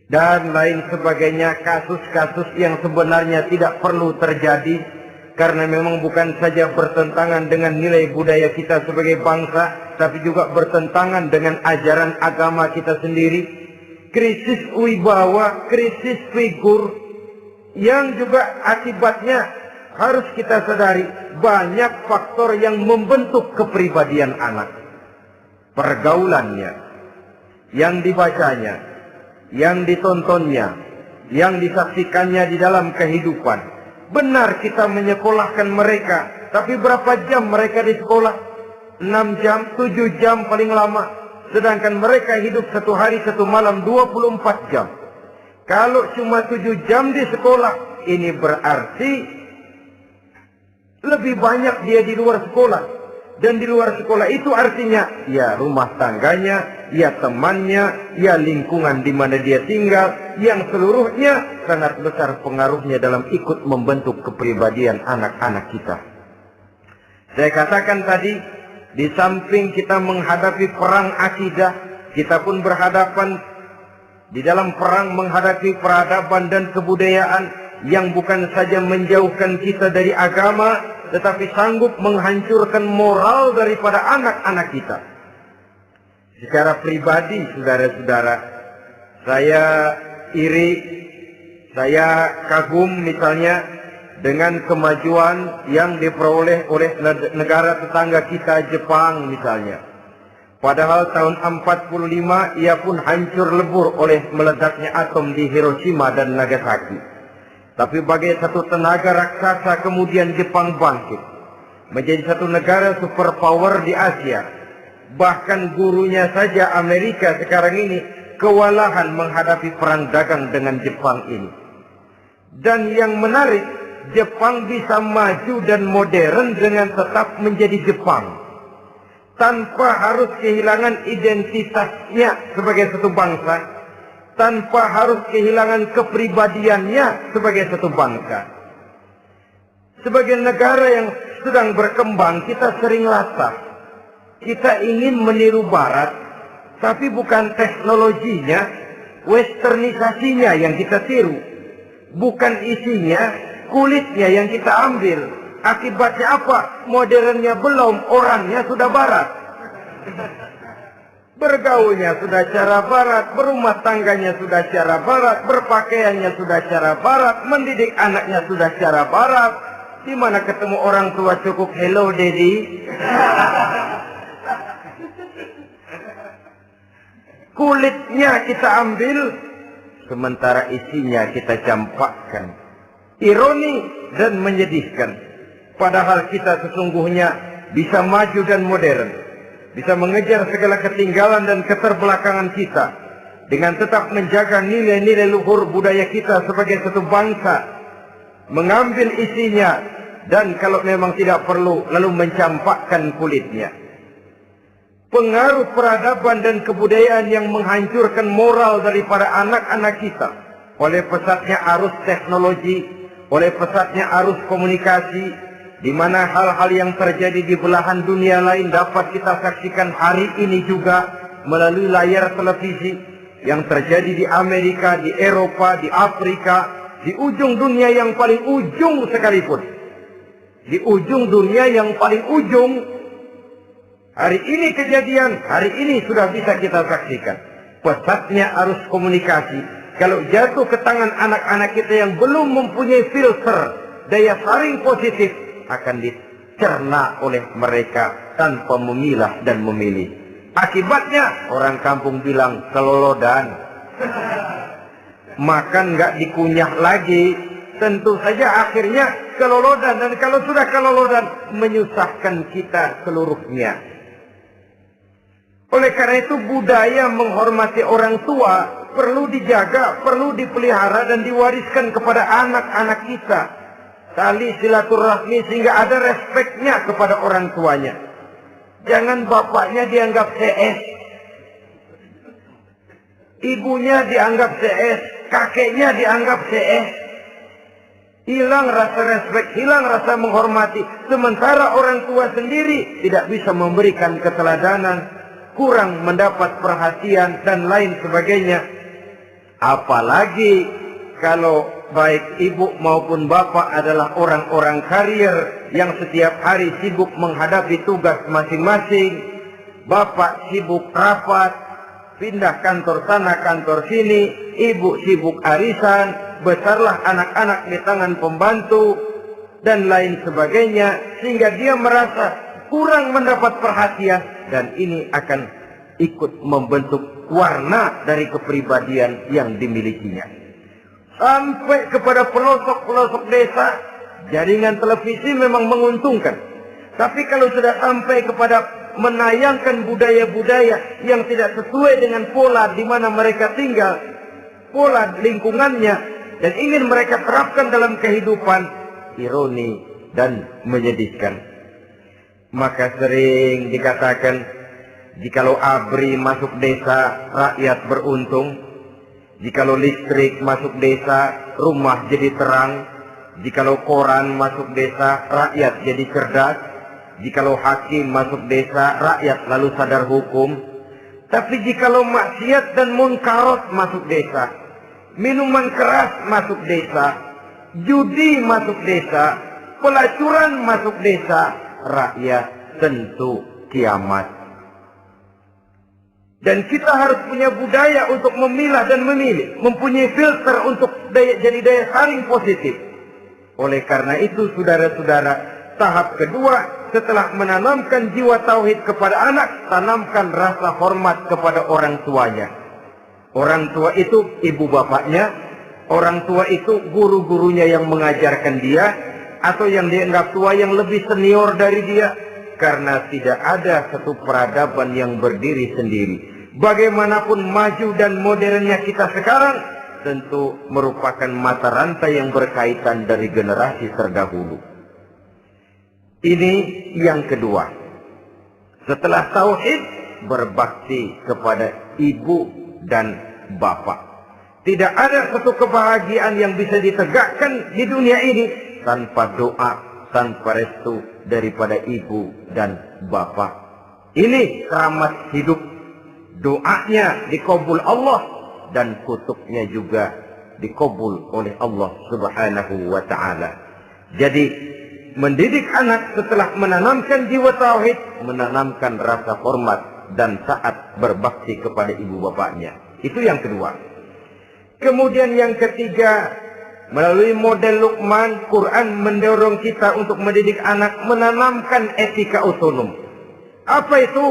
Dan lain sebagainya, kasus-kasus yang sebenarnya tidak perlu terjadi. Karena memang bukan saja bertentangan dengan nilai budaya kita sebagai bangsa, tapi juga bertentangan dengan ajaran agama kita sendiri. Krisis wibawa, krisis figur, yang juga akibatnya harus kita sadari banyak faktor yang membentuk kepribadian anak. Pergaulannya, yang dibacanya, yang ditontonnya, yang disaksikannya di dalam kehidupan. Benar kita menyekolahkan mereka, tapi berapa jam mereka di sekolah? 6 jam, 7 jam paling lama. Sedangkan mereka hidup satu hari satu malam 24 jam. Kalau cuma 7 jam di sekolah, ini berarti lebih banyak dia di luar sekolah. Dan di luar sekolah itu artinya ya rumah tangganya, ya temannya, ya lingkungan di mana dia tinggal, yang seluruhnya sangat besar pengaruhnya dalam ikut membentuk kepribadian anak-anak kita. Saya katakan tadi, di samping kita menghadapi perang akidah, kita pun berhadapan di dalam perang menghadapi peradaban dan kebudayaan yang bukan saja menjauhkan kita dari agama, tetapi sanggup menghancurkan moral daripada anak-anak kita. Secara pribadi, saudara-saudara, saya iri, saya kagum misalnya dengan kemajuan yang diperoleh oleh negara tetangga kita, Jepang misalnya. Padahal tahun 45 ia pun hancur lebur oleh meledaknya atom di Hiroshima dan Nagasaki. Tapi bagai satu tenaga raksasa kemudian Jepang bangkit menjadi satu negara superpower di Asia. Bahkan gurunya saja Amerika sekarang ini kewalahan menghadapi perang dagang dengan Jepang ini. Dan yang menarik, Jepang bisa maju dan modern dengan tetap menjadi Jepang, tanpa harus kehilangan identitasnya sebagai satu bangsa, tanpa harus kehilangan kepribadiannya sebagai satu bangsa. Sebagai negara yang sedang berkembang, kita sering latah. Kita ingin meniru Barat, tapi bukan teknologinya, westernisasinya yang kita tiru. Bukan isinya, kulitnya yang kita ambil. Akibatnya apa? Modernnya belum, orangnya sudah Barat. Bergaulnya sudah cara Barat, berumah tangganya sudah cara Barat, berpakaiannya sudah cara Barat, mendidik anaknya sudah cara Barat. Di mana ketemu orang tua cukup hello daddy. Kulitnya kita ambil, sementara isinya kita campakkan. Ironi dan menyedihkan. Padahal kita sesungguhnya bisa maju dan modern, bisa mengejar segala ketinggalan dan keterbelakangan kita, dengan tetap menjaga nilai-nilai luhur budaya kita sebagai satu bangsa, mengambil isinya, dan kalau memang tidak perlu, lalu mencampakkan kulitnya. Pengaruh peradaban dan kebudayaan yang menghancurkan moral daripada anak-anak kita, oleh pesatnya arus teknologi, oleh pesatnya arus komunikasi, di mana hal-hal yang terjadi di belahan dunia lain dapat kita saksikan hari ini juga melalui layar televisi, yang terjadi di Amerika, di Eropa, di Afrika, di ujung dunia yang paling ujung sekalipun. Di ujung dunia yang paling ujung, hari ini kejadian, hari ini sudah bisa kita saksikan. Pesatnya arus komunikasi, kalau jatuh ke tangan anak-anak kita yang belum mempunyai filter, daya saring positif, akan dicerna oleh mereka tanpa memilah dan memilih. Akibatnya, orang kampung bilang kelolodan. Makan nggak dikunyah lagi, tentu saja akhirnya kelolodan. Dan kalau sudah kelolodan, menyusahkan kita seluruhnya. Oleh karena itu budaya menghormati orang tua perlu dijaga, perlu dipelihara dan diwariskan kepada anak-anak kita. Tali silaturahmi sehingga ada respeknya kepada orang tuanya. Jangan bapaknya dianggap CS, ibunya dianggap CS, kakeknya dianggap CS. Hilang rasa respek, hilang rasa menghormati. Sementara orang tua sendiri tidak bisa memberikan keteladanan, kurang mendapat perhatian dan lain sebagainya. Apalagi kalau baik ibu maupun bapak adalah orang-orang karier yang setiap hari sibuk menghadapi tugas masing-masing. Bapak sibuk rapat, pindah kantor sana kantor sini, ibu sibuk arisan, besarlah anak-anak di tangan pembantu dan lain sebagainya, sehingga dia merasa kurang mendapat perhatian, dan ini akan ikut membentuk warna dari kepribadian yang dimilikinya. Sampai kepada pelosok-pelosok desa, jaringan televisi memang menguntungkan. Tapi kalau sudah sampai kepada menayangkan budaya-budaya yang tidak sesuai dengan pola di mana mereka tinggal, pola lingkungannya, dan ingin mereka terapkan dalam kehidupan, ironi dan menyedihkan. Maka sering dikatakan, jikalau ABRI masuk desa, rakyat beruntung. Jikalau listrik masuk desa, rumah jadi terang. Jikalau koran masuk desa, rakyat jadi cerdas. Jikalau hakim masuk desa, rakyat lalu sadar hukum. Tapi jikalau maksiat dan munkarat masuk desa, minuman keras masuk desa, judi masuk desa, pelacuran masuk desa, rakyat tentu kiamat. Dan kita harus punya budaya untuk memilah dan memilih, mempunyai filter untuk jadi daya saring positif. Oleh karena itu, saudara-saudara, tahap kedua setelah menanamkan jiwa tauhid kepada anak, tanamkan rasa hormat kepada orang tuanya. Orang tua itu ibu bapaknya, orang tua itu guru-gurunya yang mengajarkan dia, atau yang dianggap tua yang lebih senior dari dia. Karena tidak ada satu peradaban yang berdiri sendiri. Bagaimanapun maju dan modernnya kita sekarang, tentu merupakan mata rantai yang berkaitan dari generasi terdahulu. Ini yang kedua. Setelah tauhid, berbakti kepada ibu dan bapak. Tidak ada satu kebahagiaan yang bisa ditegakkan di dunia ini tanpa doa, tanpa restu daripada ibu dan bapak. Ini keramat hidup. Doanya dikabul Allah dan kutuknya juga dikabul oleh Allah Subhanahu wa ta'ala. Jadi mendidik anak setelah menanamkan jiwa tauhid, menanamkan rasa hormat dan taat berbakti kepada ibu bapaknya. Itu yang kedua. Kemudian yang ketiga, melalui model Luqman, Quran mendorong kita untuk mendidik anak menanamkan etika otonom. Apa itu?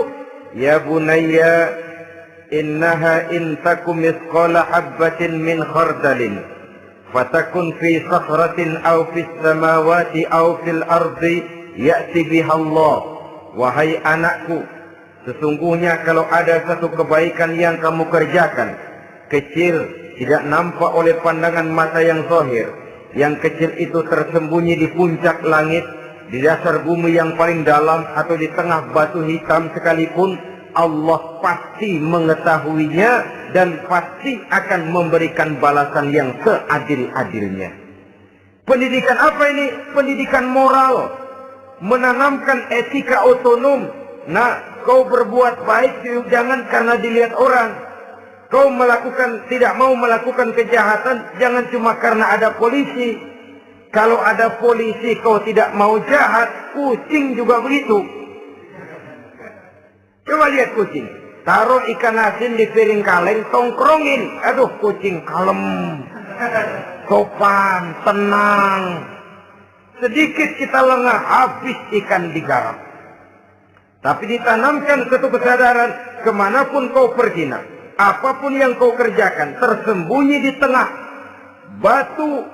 Ya bunayya, innaha in takum misqala habbatin min khardalin fatakun fi sakhratin aw fis samawati aw fil ardi ya'ti biha Allah. Wahai anakku, sesungguhnya kalau ada satu kebaikan yang kamu kerjakan, kecil, tidak nampak oleh pandangan mata yang zahir, yang kecil itu tersembunyi di puncak langit, di dasar bumi yang paling dalam, atau di tengah batu hitam sekalipun, Allah pasti mengetahuinya dan pasti akan memberikan balasan yang seadil-adilnya. Pendidikan apa ini? Pendidikan moral. Menanamkan etika otonom. Nah, kau berbuat baik jangan karena dilihat orang. Kau tidak mau melakukan kejahatan jangan cuma karena ada polisi. Kalau ada polisi kau tidak mau jahat, kucing juga begitu. Coba lihat kucing, taruh ikan asin di piring kaleng, tongkrongin. Aduh, kucing kalem, sopan, tenang. Sedikit kita lengah, habis ikan digarap. Tapi ditanamkan satu kesadaran, kemanapun kau pergi, apapun yang kau kerjakan, tersembunyi di tengah batu,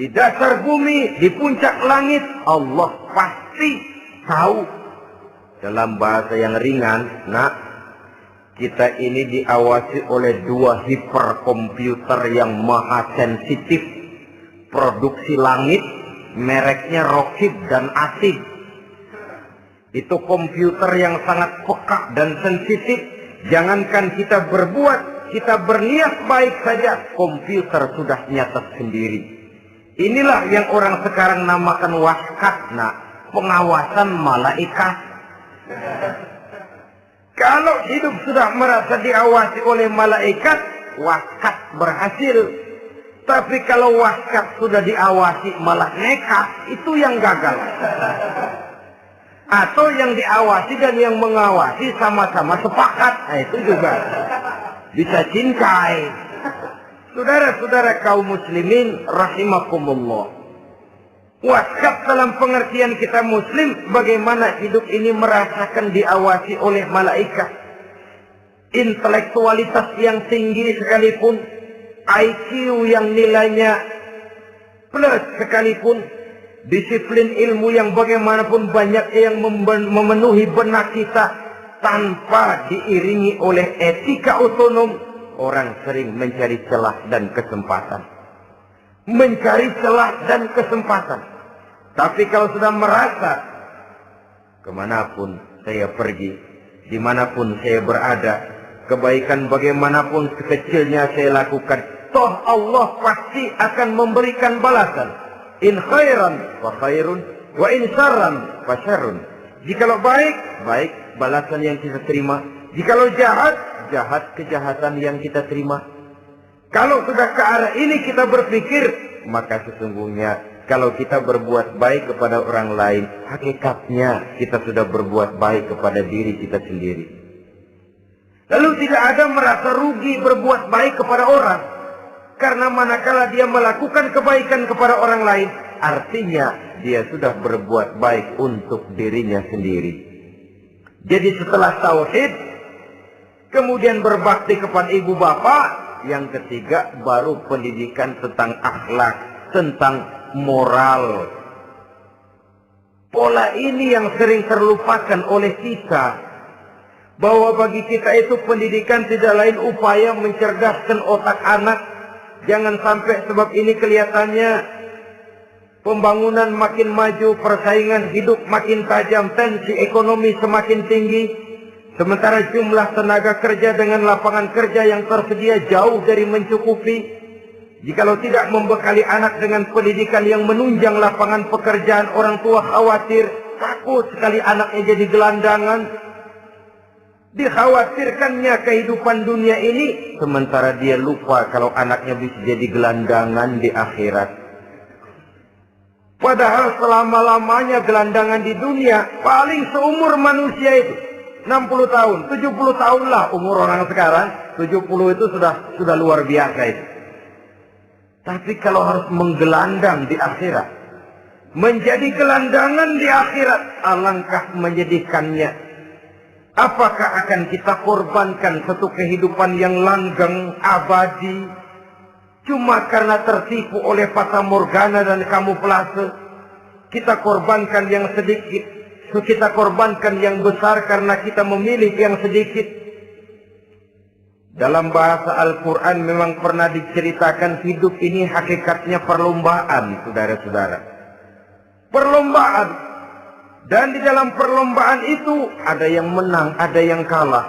di dasar bumi, di puncak langit, Allah pasti tahu. Dalam bahasa yang ringan, Kita ini diawasi oleh 2 hiperkomputer yang maha sensitif. Produksi langit, mereknya Rockheed dan Asid. Itu komputer yang sangat peka dan sensitif. Jangankan kita berbuat, kita berniat baik saja, komputer sudah nyatet sendiri. Inilah yang orang sekarang namakan waskat, pengawasan malaikat. Kalau hidup sudah merasa diawasi oleh malaikat, waskat berhasil. Tapi kalau waskat sudah diawasi malah nekat, itu yang gagal. Atau yang diawasi dan yang mengawasi sama-sama sepakat, itu juga bisa cincai. Saudara-saudara kaum muslimin rahimakumullah. Waskat dalam pengertian kita muslim, bagaimana hidup ini merasakan diawasi oleh malaikat. Intelektualitas yang tinggi sekalipun, IQ yang nilainya plus sekalipun, disiplin ilmu yang bagaimanapun banyak yang memenuhi benak kita, tanpa diiringi oleh etika otonom, orang sering mencari celah dan kesempatan. Mencari celah dan kesempatan. Tapi kalau sudah merasa, kemanapun saya pergi, dimanapun saya berada, kebaikan bagaimanapun sekecilnya saya lakukan, toh Allah pasti akan memberikan balasan. In khairan fa khairun, wa in syarran fa syarrun. Jikalau baik, baik balasan yang kita terima. Jikalau jahat, jahat kejahatan yang kita terima. Kalau sudah ke arah ini kita berpikir, maka sesungguhnya kalau kita berbuat baik kepada orang lain, hakikatnya kita sudah berbuat baik kepada diri kita sendiri. Lalu tidak ada merasa rugi berbuat baik kepada orang. Karena manakala dia melakukan kebaikan kepada orang lain, artinya dia sudah berbuat baik untuk dirinya sendiri. Jadi setelah tauhid, kemudian berbakti kepada ibu bapak, yang ketiga baru pendidikan tentang akhlak, tentang moral. Pola ini yang sering terlupakan oleh kita, bahwa bagi kita itu pendidikan tidak lain upaya mencerdaskan otak anak. Jangan sampai sebab ini kelihatannya pembangunan makin maju, persaingan hidup makin tajam, tensi ekonomi semakin tinggi, sementara jumlah tenaga kerja dengan lapangan kerja yang tersedia jauh dari mencukupi. Jikalau tidak membekali anak dengan pendidikan yang menunjang lapangan pekerjaan, orang tua khawatir, takut sekali anaknya jadi gelandangan. Dikhawatirkannya kehidupan dunia ini, sementara dia lupa kalau anaknya bisa jadi gelandangan di akhirat. Padahal selama-lamanya gelandangan di dunia, paling seumur manusia itu 60 tahun, 70 tahun lah umur orang sekarang. 70 itu sudah luar biasa itu. Tapi kalau harus menggelandang di akhirat, menjadi gelandangan di akhirat, alangkah menyedihkannya. Apakah akan kita korbankan satu kehidupan yang langgeng, abadi, cuma karena tertipu oleh fata morgana dan kamuflase? Kita korbankan yang sedikit, kita korbankan yang besar karena kita memilih yang sedikit. Dalam bahasa Al-Quran memang pernah diceritakan hidup ini hakikatnya perlombaan, saudara-saudara. Perlombaan. Dan di dalam perlombaan itu ada yang menang, ada yang kalah.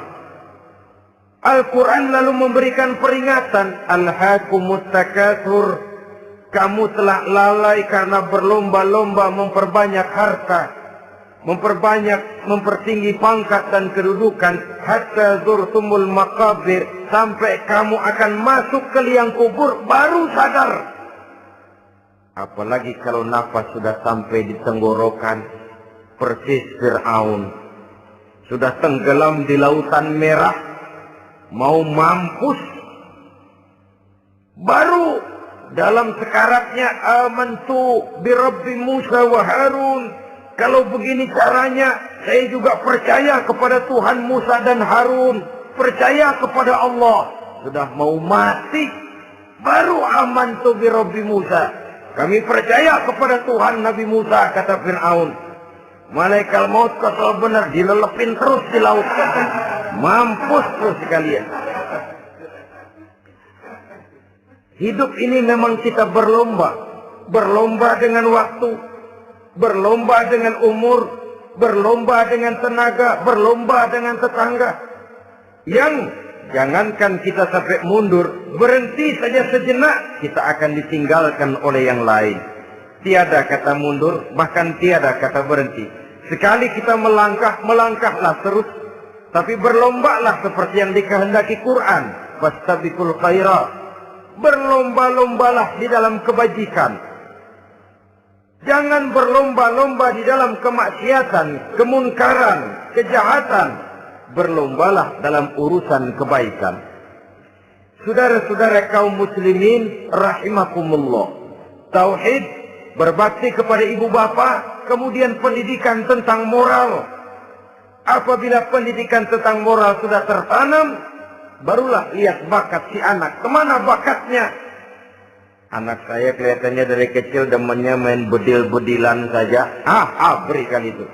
Al-Quran lalu memberikan peringatan, Alhaakumut takatsur, kamu telah lalai karena berlomba-lomba memperbanyak harta, mempertinggi pangkat dan kedudukan, hatta zurtumul maqabir, sampai kamu akan masuk ke liang kubur baru sadar. Apalagi kalau nafas sudah sampai di tenggorokan. Persis Fir'aun sudah tenggelam di lautan merah, mau mampus, baru dalam sekaratnya amantu bi Rabbi Musa wa Harun. Kalau begini caranya, saya juga percaya kepada Tuhan Musa dan Harun, percaya kepada Allah. Sudah mau mati, baru amantu bi Rabbi Musa, kami percaya kepada Tuhan Nabi Musa, kata Fir'aun. Malaikat maut kalau benar dilelepin terus di laut. Mampus tuh sekalian. Hidup ini memang kita berlomba. Berlomba dengan waktu, berlomba dengan umur, berlomba dengan tenaga, berlomba dengan tetangga. Yang jangankan kita sampai mundur, berhenti saja sejenak, kita akan ditinggalkan oleh yang lain. Tiada kata mundur, bahkan tiada kata berhenti. Sekali kita melangkah, melangkahlah terus. Tapi berlombalah seperti yang dikehendaki Quran. Fastabiqul khairat. Berlomba-lombalah di dalam kebajikan. Jangan berlomba-lomba di dalam kemaksiatan, kemunkaran, kejahatan. Berlombalah dalam urusan kebaikan. Saudara-saudara kaum muslimin rahimakumullah. Tauhid, berbakti kepada ibu bapa, kemudian pendidikan tentang moral. Apabila pendidikan tentang moral sudah tertanam, barulah lihat bakat si anak. Kemana bakatnya? Anak saya kelihatannya dari kecil demennya main bedil-bedilan saja. Berikan itu.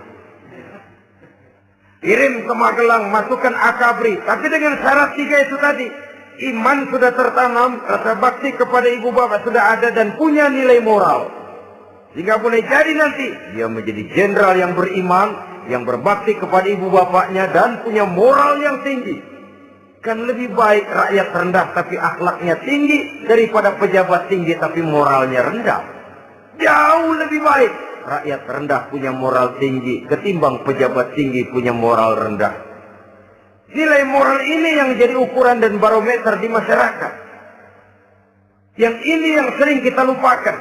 Kirim ke Magelang, masukkan akabri. Tapi dengan syarat 3 itu tadi. Iman sudah tertanam, rasa bakti kepada ibu bapak sudah ada dan punya nilai moral. Sehingga boleh jadi nanti dia menjadi jenderal yang beriman, yang berbakti kepada ibu bapaknya dan punya moral yang tinggi. Kan lebih baik rakyat rendah tapi akhlaknya tinggi daripada pejabat tinggi tapi moralnya rendah. Jauh lebih baik rakyat rendah punya moral tinggi ketimbang pejabat tinggi punya moral rendah. Nilai moral ini yang jadi ukuran dan barometer di masyarakat. Yang ini yang sering kita lupakan.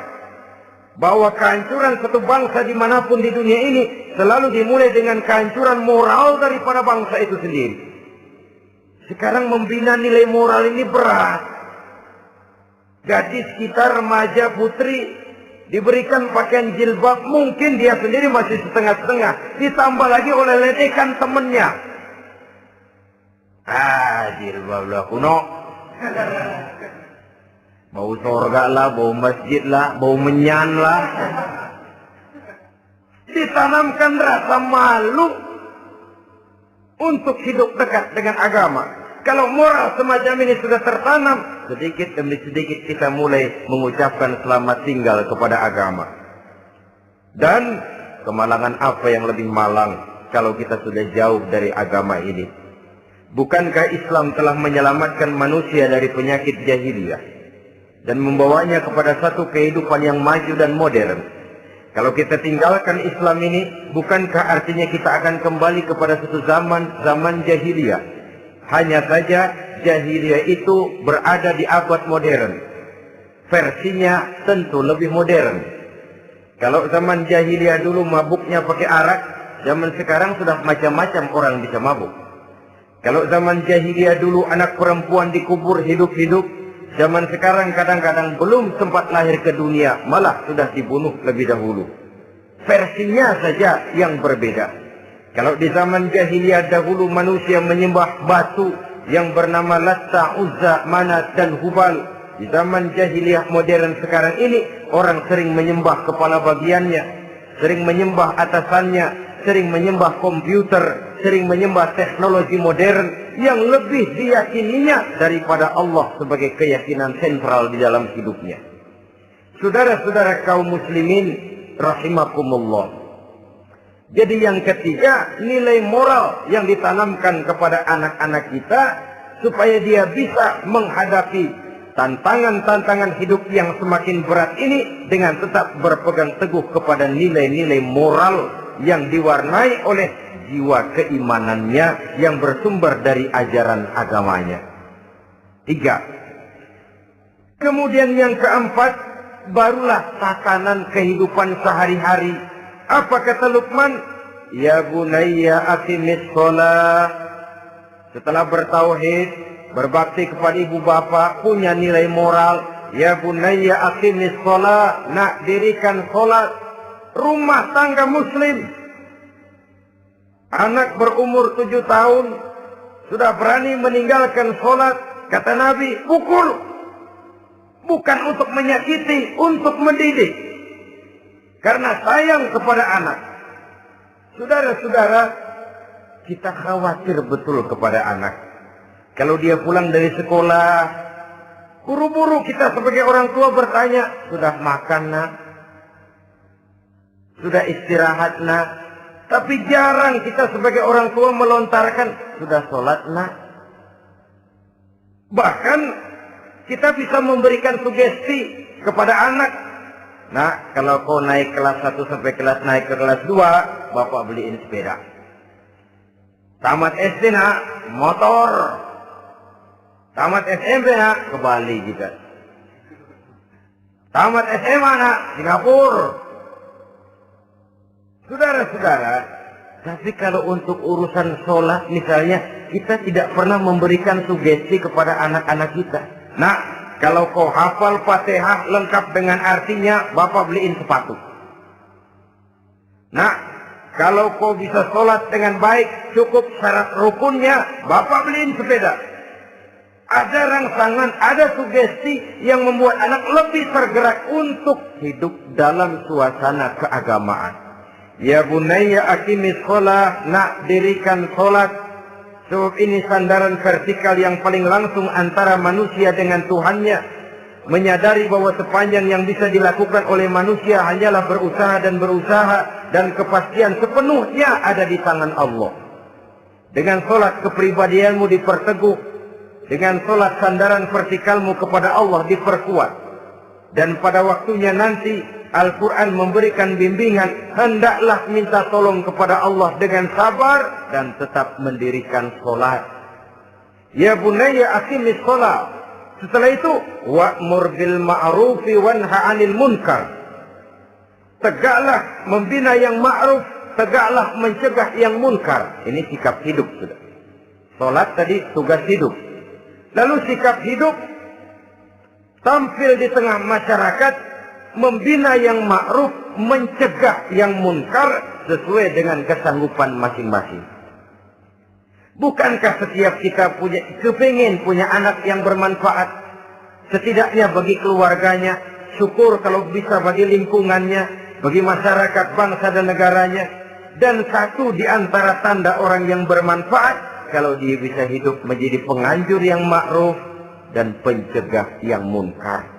Bahwa kehancuran satu bangsa dimanapun di dunia ini selalu dimulai dengan kehancuran moral daripada bangsa itu sendiri. Sekarang membina nilai moral ini berat. Gadis kita, remaja, putri diberikan pakaian jilbab, mungkin dia sendiri masih setengah-setengah. Ditambah lagi oleh ledekan temennya. Jilbab lah kuno. Bau surga lah, bau masjid lah, bau menyan lah. Ditanamkan rasa malu untuk hidup dekat dengan agama. Kalau moral semacam ini sudah tertanam, sedikit demi sedikit kita mulai mengucapkan selamat tinggal kepada agama. Dan kemalangan apa yang lebih malang kalau kita sudah jauh dari agama ini? Bukankah Islam telah menyelamatkan manusia dari penyakit jahiliyah dan membawanya kepada satu kehidupan yang maju dan modern? Kalau kita tinggalkan Islam ini, bukankah artinya kita akan kembali kepada satu zaman jahiliyah? Hanya saja jahiliyah itu berada di abad modern. Versinya tentu lebih modern. Kalau zaman jahiliyah dulu mabuknya pakai arak, zaman sekarang sudah macam-macam orang bisa mabuk. Kalau zaman jahiliyah dulu anak perempuan dikubur hidup-hidup, zaman sekarang kadang-kadang belum sempat lahir ke dunia, malah sudah dibunuh lebih dahulu. Versinya saja yang berbeda. Kalau di zaman jahiliyah dahulu manusia menyembah batu yang bernama Latta, Uzza, Manat dan Hubal. Di zaman jahiliyah modern sekarang ini orang sering menyembah kepala bagiannya, sering menyembah atasannya, sering menyembah komputer, sering menyembah teknologi modern yang lebih diyakininya daripada Allah sebagai keyakinan sentral di dalam hidupnya. Saudara-saudara kaum muslimin rahimakumullah. Jadi yang ketiga, nilai moral yang ditanamkan kepada anak-anak kita supaya dia bisa menghadapi tantangan-tantangan hidup yang semakin berat ini dengan tetap berpegang teguh kepada nilai-nilai moral yang diwarnai oleh jiwa keimanannya yang bersumber dari ajaran agamanya. 3. Kemudian yang keempat, barulah tatanan kehidupan sehari-hari. Apa kata Luqman? Ya bunayya aqimis shalah. Setelah bertauhid, berbakti kepada ibu bapa, punya nilai moral. Ya bunayya aqimis shalah. Nak, dirikan salat. Rumah tangga muslim. Anak berumur 7 tahun sudah berani meninggalkan salat. Kata Nabi, pukul. Bukan untuk menyakiti, untuk mendidik. Karena sayang kepada anak. Saudara-saudara, kita khawatir betul kepada anak. Kalau dia pulang dari sekolah, buru-buru kita sebagai orang tua bertanya, sudah makan nak? Sudah istirahat nak? Tapi jarang kita sebagai orang tua melontarkan, sudah sholat nak? Bahkan kita bisa memberikan sugesti kepada anak. Nah, kalau kau naik kelas 1 sampai naik ke kelas 2, bapak beliin sepeda. Tamat SD nak, motor. Tamat SMP nak, ke Bali juga. Tamat SMA nak, Singapura. Saudara-saudara, tapi kalau untuk urusan sholat misalnya, kita tidak pernah memberikan sugesti kepada anak-anak kita. Nah, kalau kau hafal Fatihah lengkap dengan artinya, bapak beliin sepatu. Nah, kalau kau bisa sholat dengan baik, cukup syarat rukunnya, bapak beliin sepeda. Ada rangsangan, ada sugesti yang membuat anak lebih tergerak untuk hidup dalam suasana keagamaan. Ya bunayya aqimis sholah, nak dirikan sholat. Sebab ini sandaran vertikal yang paling langsung antara manusia dengan Tuhannya. Menyadari bahwa sepanjang yang bisa dilakukan oleh manusia hanyalah berusaha dan berusaha. Dan kepastian sepenuhnya ada di tangan Allah. Dengan sholat kepribadianmu diperteguh. Dengan sholat sandaran vertikalmu kepada Allah diperkuat. Dan pada waktunya nanti Al-Quran memberikan bimbingan, hendaklah minta tolong kepada Allah dengan sabar dan tetap mendirikan sholat. Ya bunayya aqimis sholat. Setelah itu, wa'mur bil ma'rufi wanha 'anil munkar. Tegaklah membina yang ma'ruf, tegaklah mencegah yang munkar. Ini sikap hidup sudah. Sholat tadi tugas hidup. Lalu sikap hidup tampil di tengah masyarakat, membina yang ma'ruf, mencegah yang munkar sesuai dengan kesanggupan masing-masing. Bukankah setiap kita kepingin punya anak yang bermanfaat? Setidaknya bagi keluarganya, syukur kalau bisa bagi lingkungannya, bagi masyarakat, bangsa dan negaranya. Dan satu di antara tanda orang yang bermanfaat, kalau dia bisa hidup menjadi penganjur yang ma'ruf dan pencegah yang munkar.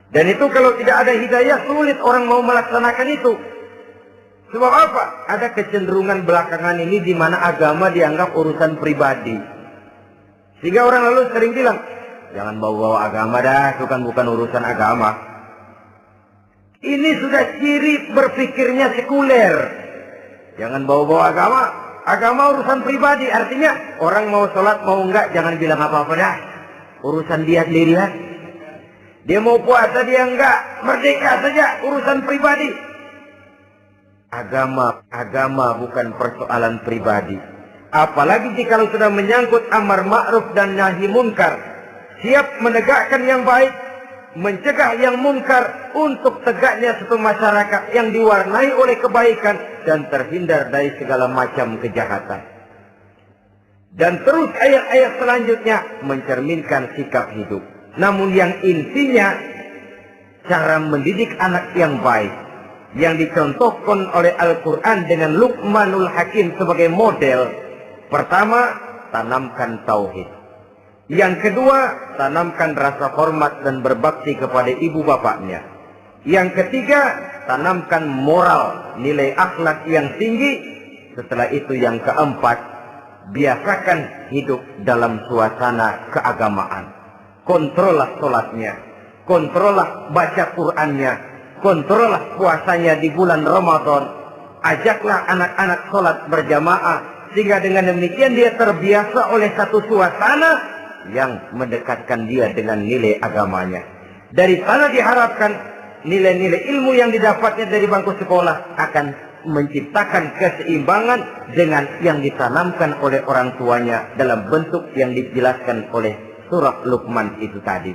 Dan itu kalau tidak ada hidayah, sulit orang mau melaksanakan itu. Sebab apa? Ada kecenderungan belakangan ini di mana agama dianggap urusan pribadi. Sehingga orang lalu sering bilang, jangan bawa-bawa agama dah, itu kan bukan urusan agama. Ini sudah ciri berpikirnya sekuler. Jangan bawa-bawa agama. Agama urusan pribadi, artinya orang mau sholat mau enggak, jangan bilang apa-apa dah. Urusan dia sendirian. Dia mau puasa dia enggak, merdeka saja, urusan pribadi. Agama bukan persoalan pribadi. Apalagi jika sudah menyangkut amar ma'ruf dan nahi munkar. Siap menegakkan yang baik, mencegah yang munkar untuk tegaknya satu masyarakat yang diwarnai oleh kebaikan dan terhindar dari segala macam kejahatan. Dan terus ayat-ayat selanjutnya mencerminkan sikap hidup. Namun yang intinya, cara mendidik anak yang baik, yang dicontohkan oleh Al-Quran dengan Luqmanul Hakim sebagai model. Pertama, tanamkan tauhid. Yang kedua, tanamkan rasa hormat dan berbakti kepada ibu bapaknya. Yang ketiga, tanamkan moral, nilai akhlak yang tinggi. Setelah itu yang keempat, biasakan hidup dalam suasana keagamaan. Kontrollah sholatnya, kontrollah baca Qur'annya, kontrollah puasanya di bulan Ramadan. Ajaklah anak-anak sholat berjamaah, sehingga dengan demikian dia terbiasa oleh satu suasana yang mendekatkan dia dengan nilai agamanya. Dari sana diharapkan nilai-nilai ilmu yang didapatnya dari bangku sekolah akan menciptakan keseimbangan dengan yang ditanamkan oleh orang tuanya dalam bentuk yang dijelaskan oleh surah Luqman itu tadi.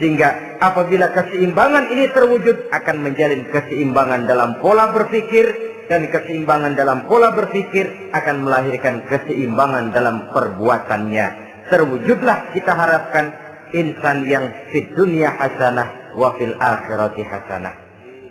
Sehingga apabila keseimbangan ini terwujud, akan menjalin keseimbangan dalam pola berpikir, dan keseimbangan dalam pola berpikir akan melahirkan keseimbangan dalam perbuatannya. Terwujudlah kita harapkan insan yang fid dunya hasanah wa fil akhirati hasanah.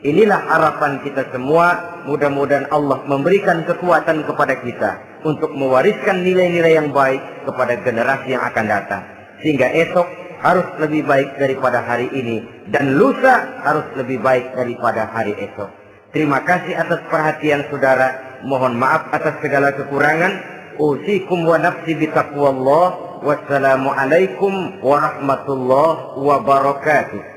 Inilah harapan kita semua. Mudah-mudahan Allah memberikan kekuatan kepada kita, untuk mewariskan nilai-nilai yang baik kepada generasi yang akan datang. Sehingga esok harus lebih baik daripada hari ini, dan lusa harus lebih baik daripada hari esok. Terima kasih atas perhatian saudara. Mohon maaf atas segala kekurangan. Usikum wa nafsi bitaqwallah. Wassalamualaikum warahmatullahi wabarakatuh.